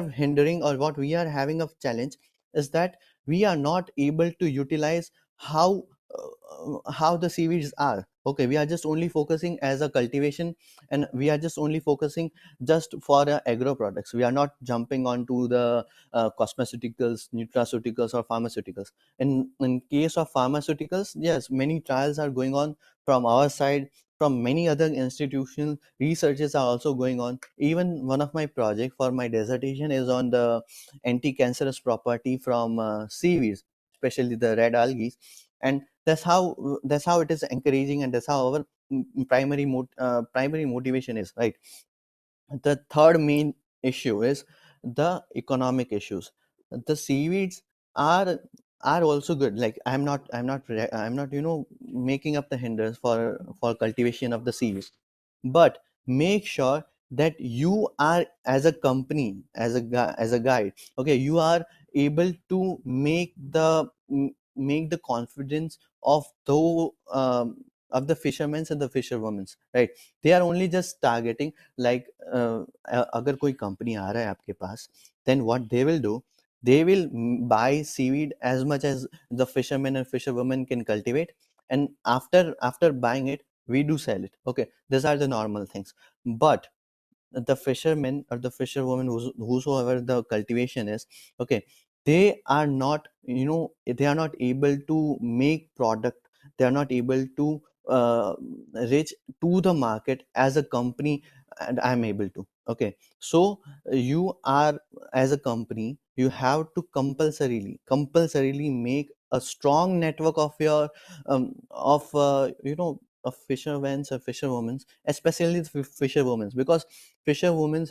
E: hindering, or what we are having a challenge, is that we are not able to utilize how the seaweeds are. Okay, we are just only focusing as a cultivation, and we are just only focusing just for agro products. We are not jumping onto the cosmeceuticals, nutraceuticals, or pharmaceuticals. In case of pharmaceuticals, yes, many trials are going on from our side, from many other institutions. Researches are also going on. Even one of my project for my dissertation is on the anti-cancerous property from seaweeds, especially the red algae. And that's how it is encouraging, and that's how our primary motivation is, right? The third main issue is the economic issues. The seaweeds are are also good. Like, I'm not making up the hindrance for cultivation of the seaweeds, but make sure that you are, as a company, as a guide, okay, you are able to make the confidence of the fishermen and the fisherwomen, right? They are only just targeting, like, अगर कोई company आ रहा है आपके पास, then what they will do, they will buy seaweed as much as the fishermen and fisherwomen can cultivate, and after buying it, we do sell it. Okay, these are the normal things. But the fishermen or the fisherwoman, whosoever the cultivation is, okay, they are not, they are not able to make product, they are not able to reach to the market as a company, and I'm able to. Okay, so you are, as a company, you have to compulsorily make a strong network of your of fishermen or fisherwomen, especially the fisherwomen, because fisherwomen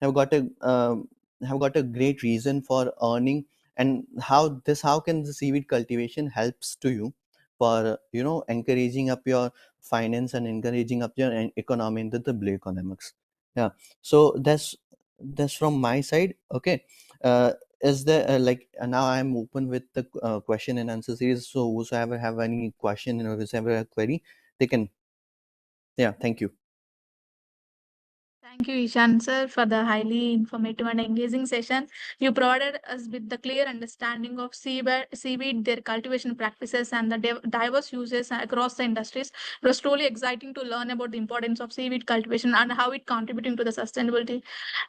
E: have got a have got a great reason for earning. And how can the seaweed cultivation helps to you for encouraging up your finance and encouraging up your economy into the blue economics. Yeah, so that's from my side. Okay, is there now I'm open with the question and answer series, so whosoever have any question or whosoever have query, they can. Yeah, thank you.
A: Thank you, Ishan sir, for the highly informative and engaging session. You provided us with the clear understanding of seaweed, their cultivation practices, and the diverse uses across the industries. It was truly exciting to learn about the importance of seaweed cultivation and how it contributing to the sustainability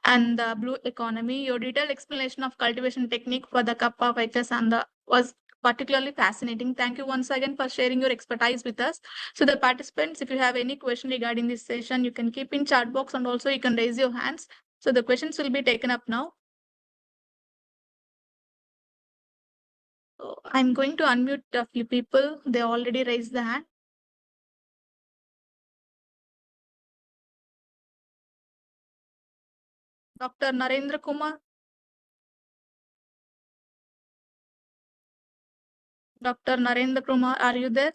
A: and the blue economy. Your detailed explanation of cultivation technique for the cup of acres and the was particularly fascinating. Thank you once again for sharing your expertise with us. So the participants, if you have any question regarding this session, you can keep in chat box and also you can raise your hands. So the questions will be taken up now. So I'm going to unmute a few people. They already raised the hand. Dr. Narendra Kumar. Dr. Narendra Kumar, are you there?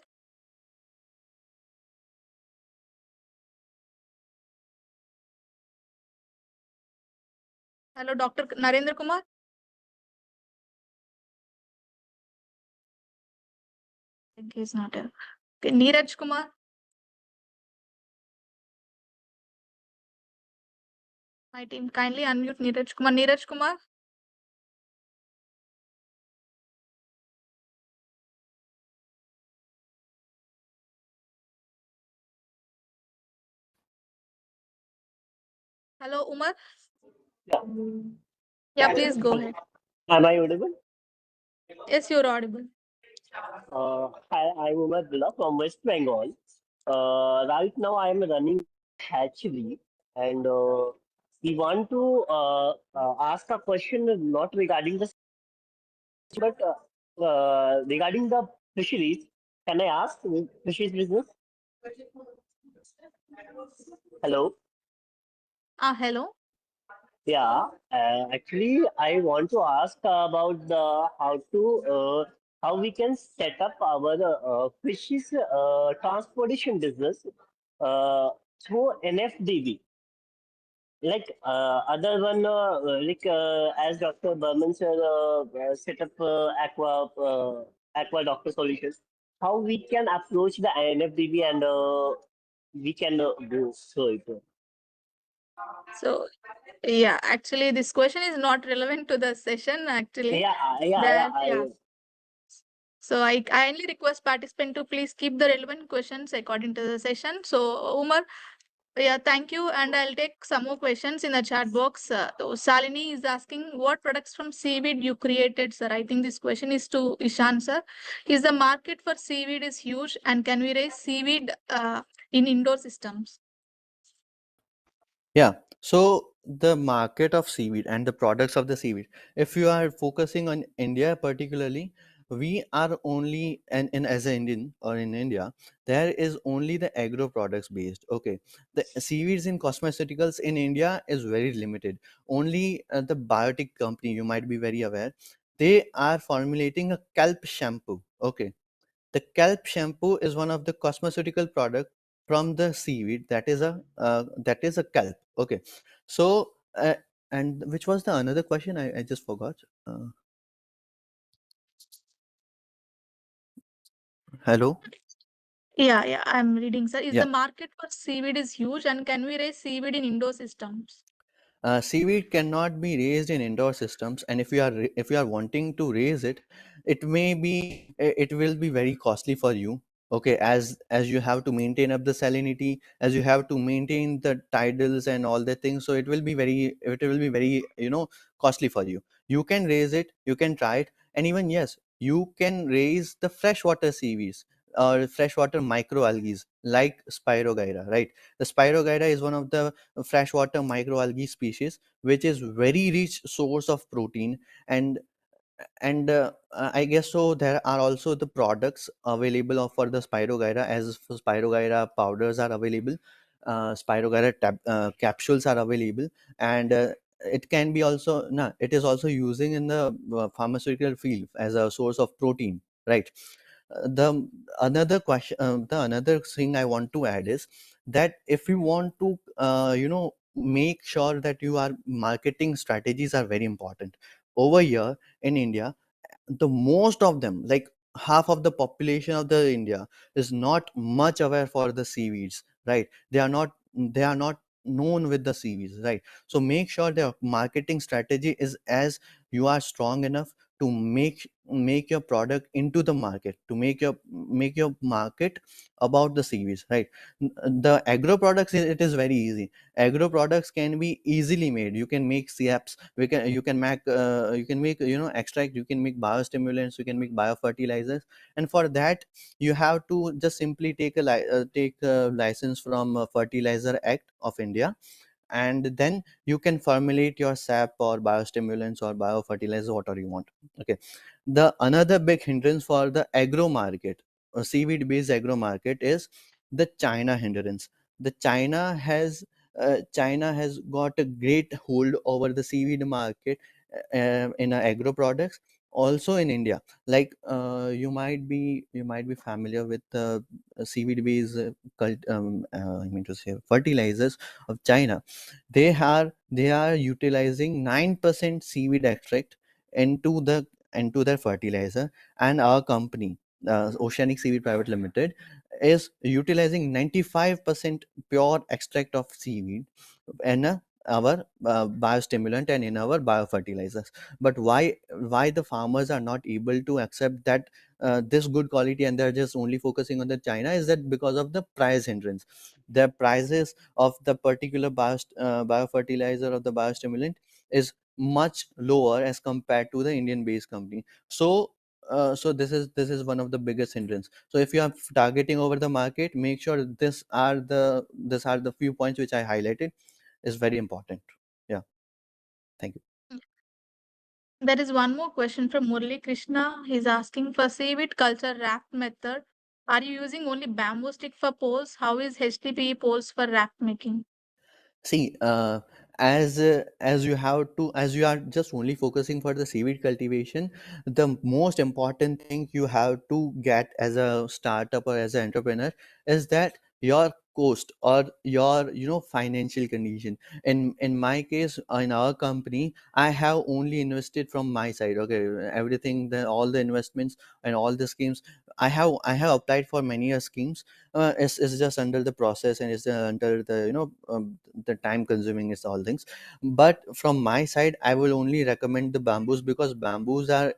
A: Hello, Dr. Narendra Kumar. I think he's not here. Okay, Neeraj Kumar. My team, kindly unmute Neeraj Kumar. Neeraj Kumar. Hello, Umar.
F: Yeah.
A: Yeah, please go ahead.
F: Am I audible?
A: Yes, you're audible.
F: Hi, I'm Umar Billah from West Bengal. Right now, I'm running hatchery, and we want to ask a question not regarding the but regarding the fisheries. Can I ask fisheries business? Hello.
A: Hello.
F: Yeah, actually, I want to ask about the how we can set up our fishes transportation business uh, through NFDB. Like other one, as Dr. Burman sir set up aqua doctor solutions. How we can approach the NFDB and we can go through it.
A: So, yeah, actually, this question is not relevant to the session, actually.
F: Yeah.
A: So I kindly request participant to please keep the relevant questions according to the session. So Umar, yeah, thank you. And I'll take some more questions in the chat box. Salini is asking what products from seaweed you created, sir. I think this question is to Ishan, sir. Is the market for seaweed is huge and can we raise seaweed in indoor systems?
E: Yeah. So the market of seaweed and the products of the seaweed, if you are focusing on India particularly, we are only and as an Indian or in India, there is only the agro products based. Okay. The seaweeds in cosmeceuticals in India is very limited. Only the biotic company, you might be very aware, they are formulating a kelp shampoo. Okay. The kelp shampoo is one of the cosmeceutical product from the seaweed that is a kelp. Okay, so and which was the another question? I just forgot. Hello.
A: Yeah, I'm reading, sir. Is
E: Yeah.
A: the market for seaweed is huge and can we raise seaweed in indoor systems?
E: Seaweed cannot be raised in indoor systems, and if you are wanting to raise it, it will be very costly for you. Okay, as you have to maintain up the salinity, as you have to maintain the tidals and all the things, so it will be very costly for you. You can raise it, you can try it, and even yes, you can raise the freshwater seaweeds or freshwater microalgae like Spirogyra, right? The Spirogyra is one of the freshwater microalgae species which is very rich source of protein, and I guess so there are also the products available for the Spirogyra, as for Spirogyra powders are available, Spirogyra capsules are available, and it can be also no, it is also using in the pharmaceutical field as a source of protein, right? The another question, the another thing I want to add is that if you want to make sure that your marketing strategies are very important over here in India. The most of them, like half of the population of the India, is not much aware for the seaweeds, right? They are not known with the seaweeds, right? So make sure the marketing strategy is as you are strong enough to make your product into the market, to make your market about the seaweeds, right? The agro products, it is very easy. Agro products can be easily made. You can make SIAPs, you can make extract, you can make biostimulants, you can make biofertilizers, and for that you have to just simply take a license from Fertilizer Act of India, and then you can formulate your sap or biostimulants or biofertilizer, whatever you want. Okay, the another big hindrance for the agro market, seaweed based agro market, is the China hindrance. The China has got a great hold over the seaweed market in agro products, also in India. Like you might be familiar with the seaweed based I mean to say fertilizers of China. They are utilizing 9% seaweed extract into their fertilizer, and our company, Oceanic Seaweed Private Limited, is utilizing 95% pure extract of seaweed in our biostimulant and in our biofertilizers. But why the farmers are not able to accept that this good quality, and they're just only focusing on the China, is that because of the price hindrance. The prices of the particular biofertilizer or the biostimulant is much lower as compared to the Indian based company. So this is one of the biggest hindrance. So if you are targeting over the market, make sure these are the few points which I highlighted is very important. Yeah, thank you.
A: There is one more question from Murli Krishna. He's asking, for seaweed culture raft method, are you using only bamboo stick for poles? How is HDPE poles for raft making?
E: See, as you are just only focusing for the seaweed cultivation, the most important thing you have to get as a startup or as an entrepreneur is that your cost or your financial condition. In my case, in our company, I have only invested from my side. Okay, everything, all the investments and all the schemes, I have applied for many schemes. It's just under the process, and it's under the the time consuming is all things. But from my side, I will only recommend the bamboos, because bamboos are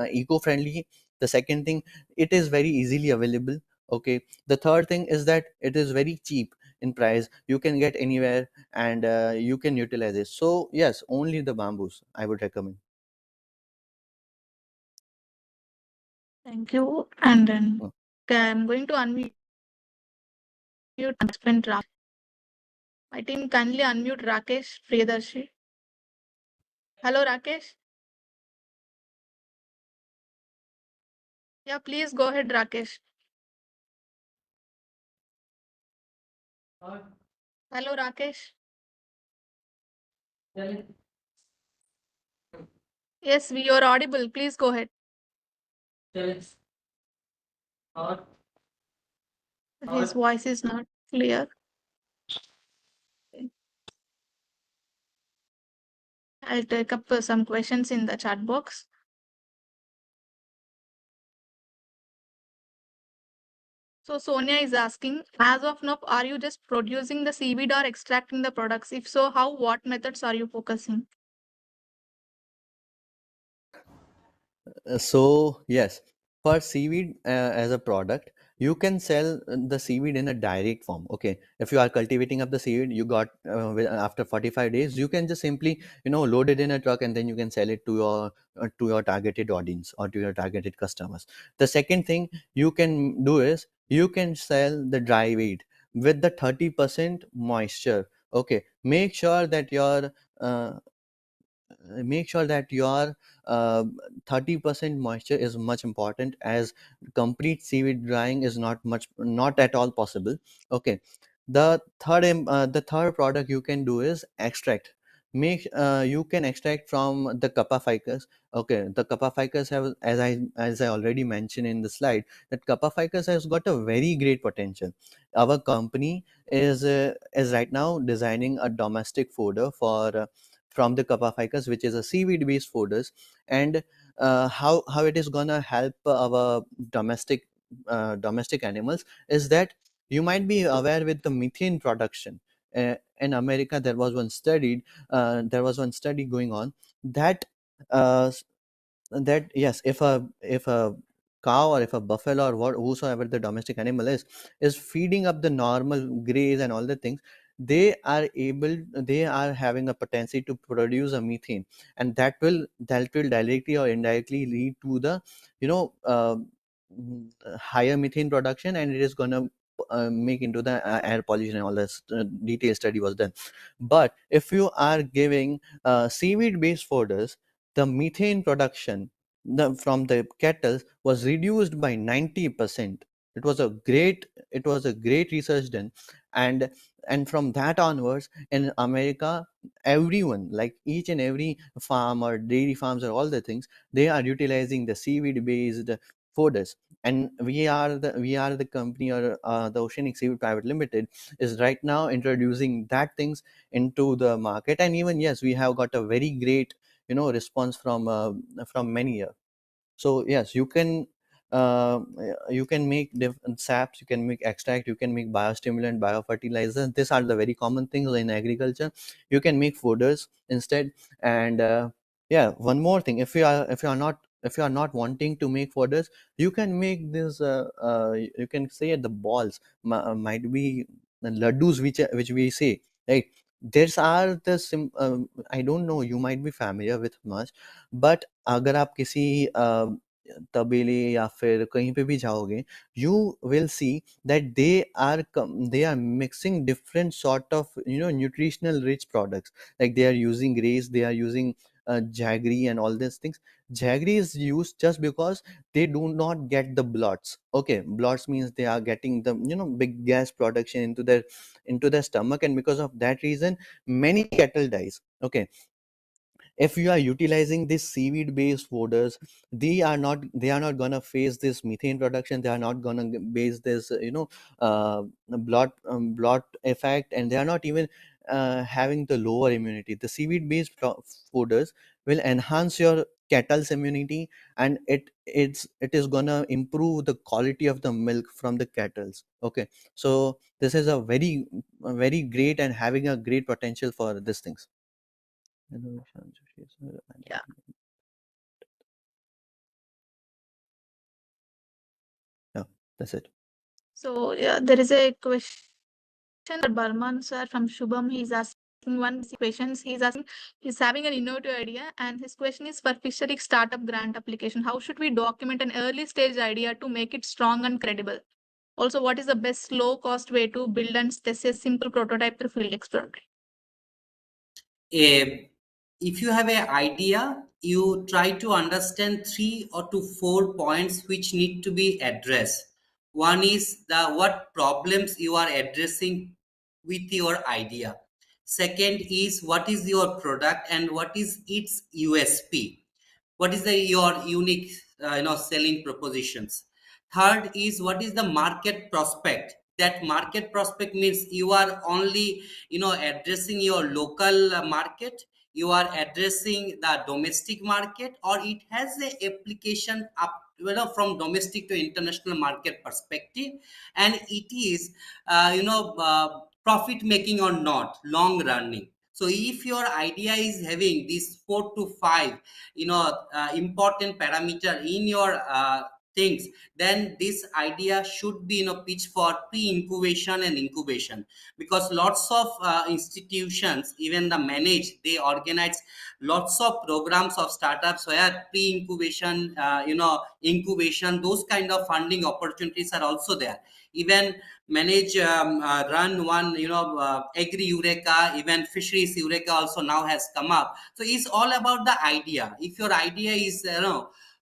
E: eco-friendly. The second thing, it is very easily available. Okay, the third thing is that it is very cheap in price. You can get anywhere, and you can utilize it. So yes, only the bamboos I would recommend.
A: Thank you. And then
E: Mm.
A: I'm going to unmute participant my team. Kindly unmute Rakesh Priyadarshi. Hello, Rakesh. Yeah, please go ahead, Rakesh. Hello, Rakesh. Yes, we are audible. Please go ahead. His voice is not clear. I'll take up some questions in the chat box. So Sonia is asking, as of now, are you just producing the seaweed or extracting the products? If so, how, what methods are you focusing?
E: So yes, for seaweed as a product, you can sell the seaweed in a direct form. Okay, if you are cultivating up the seaweed, you got after 45 days, you can just simply load it in a truck, and then you can sell it to your targeted audience or to your targeted customers. The second thing you can do is you can sell the dry weed with the 30% moisture. Okay, uh, make sure that your uh, 30% moisture is much important, as complete seaweed drying is not at all possible. Okay, the third product you can do is extract. You can extract from the kappa ficus. Okay, the kappa ficus have, as I already mentioned in the slide, that kappa ficus has got a very great potential. Our company is right now designing a domestic fodder for from the kappa ficus, which is a seaweed based fodders. And how it is gonna help our domestic animals is that you might be aware with the methane production. In America, there was one study going on that uh, yes, if a cow or if a buffalo or whosoever the domestic animal is feeding up the normal graze and all the things, they are having a potential to produce a methane, and that will directly or indirectly lead to the you know uh, higher methane production, and it is going to make into the air pollution, and all this detailed study was done. But if you are giving seaweed based fodders, the methane production from the kettles was reduced by 90%. It was a great research done. And from that onwards, in America, everyone, like each and every farm or dairy farms or all the things, they are utilizing the seaweed based fodders. And we are the company, or the Oceanic Seaweed Private Limited is right now introducing that things into the market. And even, yes, we have got a very great response from many years. So yes, uh, you can make different saps, you can make extract, you can make biostimulant, biofertilizer. These are the very common things in agriculture. You can make fodders instead. And yeah, one more thing, if you are not wanting to make fodders, you can make this you can say the balls, might be the laddus, which we say, right? There's are the I don't know, you might be familiar with much, but अगर आप किसी तबेले या फिर कहीं पे भी जाओगे, you will see that they are mixing different sort of nutritional rich products. Like they are using race, they are using jaggery and all these things. Jaggery is used just because they do not get the blots. Okay, blots means they are getting the big gas production into their stomach, and because of that reason many cattle dies. Okay, if you are utilizing this seaweed based fodders, they are not gonna face this methane production, they are not gonna base this blot effect, and they are not even having the lower immunity. The seaweed based fodders will enhance your cattle's immunity, and it is gonna improve the quality of the milk from the cattles. Okay, so this is a very great and having a great potential for these things.
A: Yeah.
E: Yeah, that's it.
A: So yeah, there is a question for Burman sir from Shubham. He's asking one questions. He's asking, he's having an innovative idea, and his question is for fishery startup grant application. How should we document an early stage idea to make it strong and credible? Also, what is the best low cost way to build and test a simple prototype through field experiment?
C: If you have an idea, you try to understand 3 or to 4 points which need to be addressed. One is what problems you are addressing with your idea. Second is what is your product and what is its USP. What is your unique selling propositions. Third is what is the market prospect. That market prospect means you are only addressing your local market, you are addressing the domestic market, or it has a application up from domestic to international market perspective, and it is profit making or not, long running. So if your idea is having these 4 to 5 important parameter in your things, then this idea should be pitched for pre-incubation and incubation, because lots of institutions, even the manage, they organize lots of programs of startups where pre-incubation incubation, those kind of funding opportunities are also there. Even manage run one agri eureka, even fisheries eureka also now has come up. So it's all about the idea. If your idea is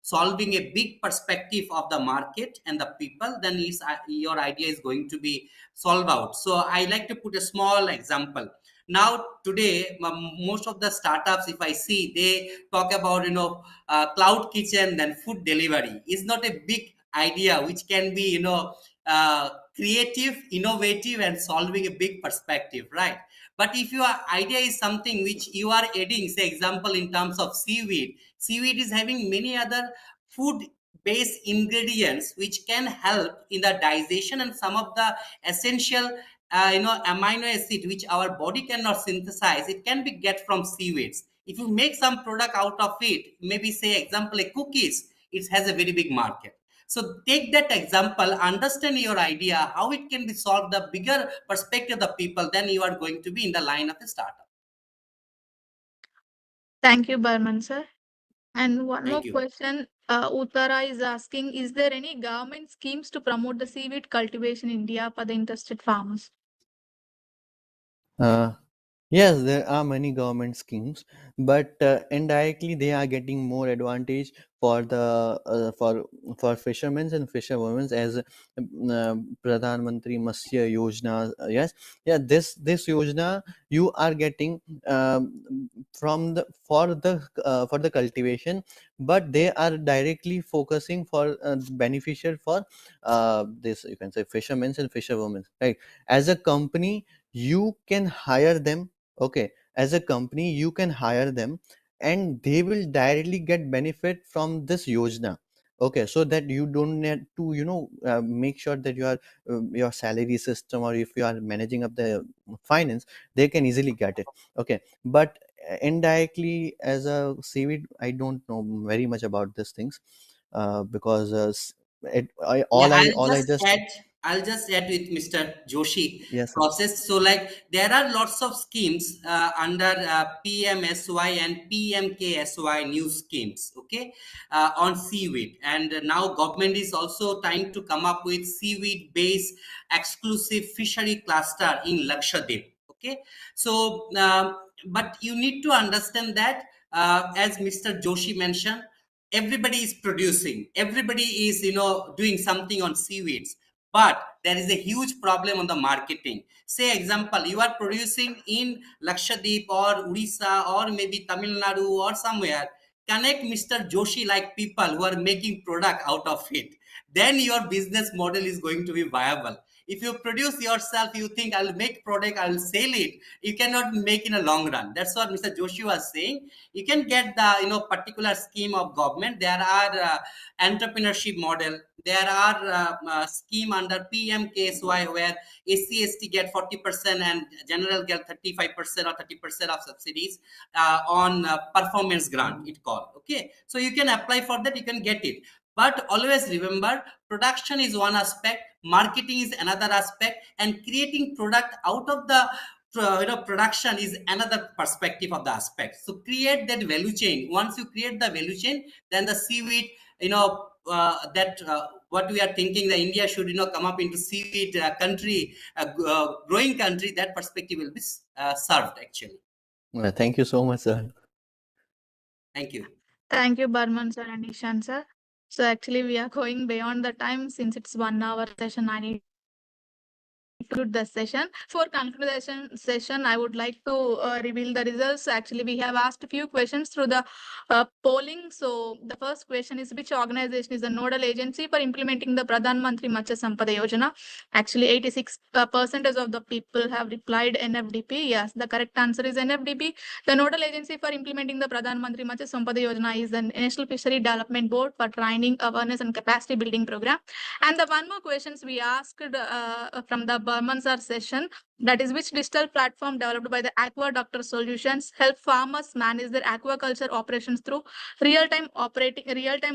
C: solving a big perspective of the market and the people, then your idea is going to be solved out. So I like to put a small example. Now today most of the startups, if I see, they talk about cloud kitchen, then food delivery is not a big idea which can be creative, innovative, and solving a big perspective, right? But if your idea is something which you are adding, say example in terms of seaweed is having many other food based ingredients which can help in the digestion and some of the essential amino acid which our body cannot synthesize, it can be get from seaweeds. If you make some product out of it, maybe say example a cookies, it has a very big market. So take that example, understand your idea, how it can be solved, the bigger perspective of the people, then you are going to be in the line of a startup.
A: Thank you, Burman sir. And one more
C: Thank you.
A: question Uttara is asking, is there any government schemes to promote the seaweed cultivation in India for the interested farmers?
E: Uh, Yes, there are many government schemes, but indirectly they are getting more advantage for the for fishermen and fisherwomen as Pradhan Mantri Matsya Yojana. Yes, yeah, this Yojana you are getting from the for the cultivation, but they are directly focusing for beneficial for this, you can say, fishermen and fisherwomen. Right, as a company you can hire them. Okay, as a company you can hire them and they will directly get benefit from this yojana. Okay, so that you don't need to, make sure that your salary system, or if you are managing up the finance, they can easily get it. Okay, but indirectly as a seaweed, I don't know very much about these things, because
C: Yeah,
E: all I just.
C: I'll just add with Mr. Joshi
E: Yes, sir.
C: process. So, like, there are lots of schemes under PMSY and PMKSY new schemes, okay, on seaweed. And now government is also trying to come up with seaweed-based exclusive fishery cluster in Lakshadweep, okay. So, but you need to understand that, as Mr. Joshi mentioned, everybody is producing, everybody is, doing something on seaweeds, but there is a huge problem on the marketing. Say example, you are producing in Lakshadweep or Odisha or maybe Tamil Nadu or somewhere. Connect Mr. Joshi like people who are making product out of it, then your business model is going to be viable. If you produce yourself, you think I'll make product, I'll sell it, you cannot make in a long run. That's what Mr. Joshi was saying. You can get the, particular scheme of government. There are entrepreneurship model. There are scheme under PMKSY where SC/ST get 40% and general get 35% or 30% of subsidies on performance grant, it called. Okay, so you can apply for that, you can get it. But always remember, production is one aspect, marketing is another aspect, and creating product out of the production is another perspective of the aspect. So create that value chain. Once you create the value chain, then the seaweed, that what we are thinking that India should, come up into seaweed country, growing country, that perspective will be served actually.
E: Thank you so much, sir.
C: Thank you.
A: Thank you, Barman sir and Ishan sir. So actually, we are going beyond the time since it's 1 hour session. I need to conclude the session. For conclusion session, I would like to reveal the results. Actually, we have asked a few questions through the polling. So the first question is, which organization is the nodal agency for implementing the Pradhan Mantri Matsya Sampada Yojana? Actually, 86% of the people have replied NFDP. Yes, the correct answer is NFDP. The nodal agency for implementing the Pradhan Mantri Matsya Sampada Yojana is the National Fishery Development Board for Training, Awareness and Capacity Building Program. And the one more questions we asked from the Burman sir session, that is, which digital platform developed by the Aqua Doctor Solutions help farmers manage their aquaculture operations through real-time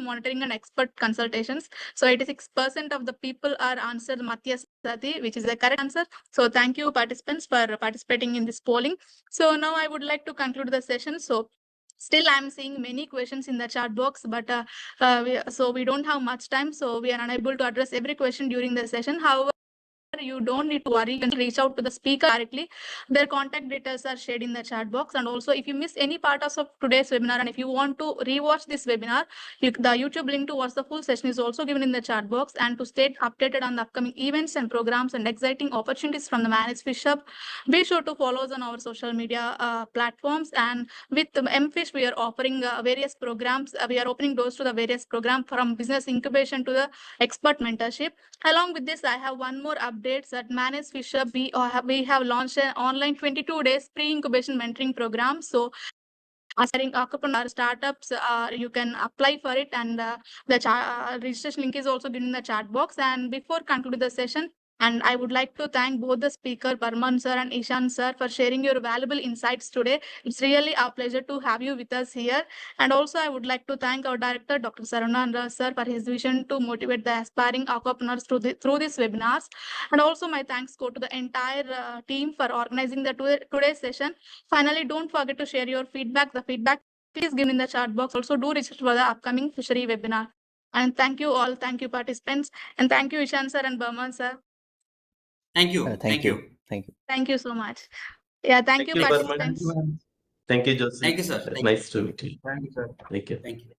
A: monitoring and expert consultations. So 86% of the people are answered Matya Sati, which is the correct answer. So thank you participants for participating in this polling. So now I would like to conclude the session. So still I'm seeing many questions in the chat box, but so we don't have much time, so we are unable to address every question during the session. However, you don't need to worry. You can reach out to the speaker directly. Their contact details are shared in the chat box. And also, if you miss any part of today's webinar, and if you want to rewatch this webinar, the YouTube link to watch the full session is also given in the chat box. And to stay updated on the upcoming events and programs and exciting opportunities from the MANAGE-FISHub, be sure to follow us on our social media platforms. And with M-Fish, we are offering various programs. We are opening doors to the various programs, from business incubation to the expert mentorship. Along with this, I have one more update that MANAGE-FISHub, we have launched an online 22 days pre-incubation mentoring program. So aspiring entrepreneur startups, you can apply for it, and the registration link is also given in the chat box. And before concluding the session, and I would like to thank both the speaker, Barman sir and Ishan sir, for sharing your valuable insights today. It's really our pleasure to have you with us here. And also, I would like to thank our director, Dr. Saranandra sir, for his vision to motivate the aspiring aquapreneurs through these webinars. And also, my thanks go to the entire team for organizing the today's session. Finally, don't forget to share your feedback. The feedback please give in the chat box. Also do research for the upcoming fishery webinar. And thank you all. Thank you participants. And thank you Ishan sir and Burman sir.
C: Thank you.
E: Thank you. Thank you.
A: Thank you so much. Yeah, thank you
G: Burman.
A: participants.
G: Thank you, Josie.
C: Thank you, sir.
G: Nice to meet you.
D: Thank you, sir.
G: Thank you.
C: Thank you.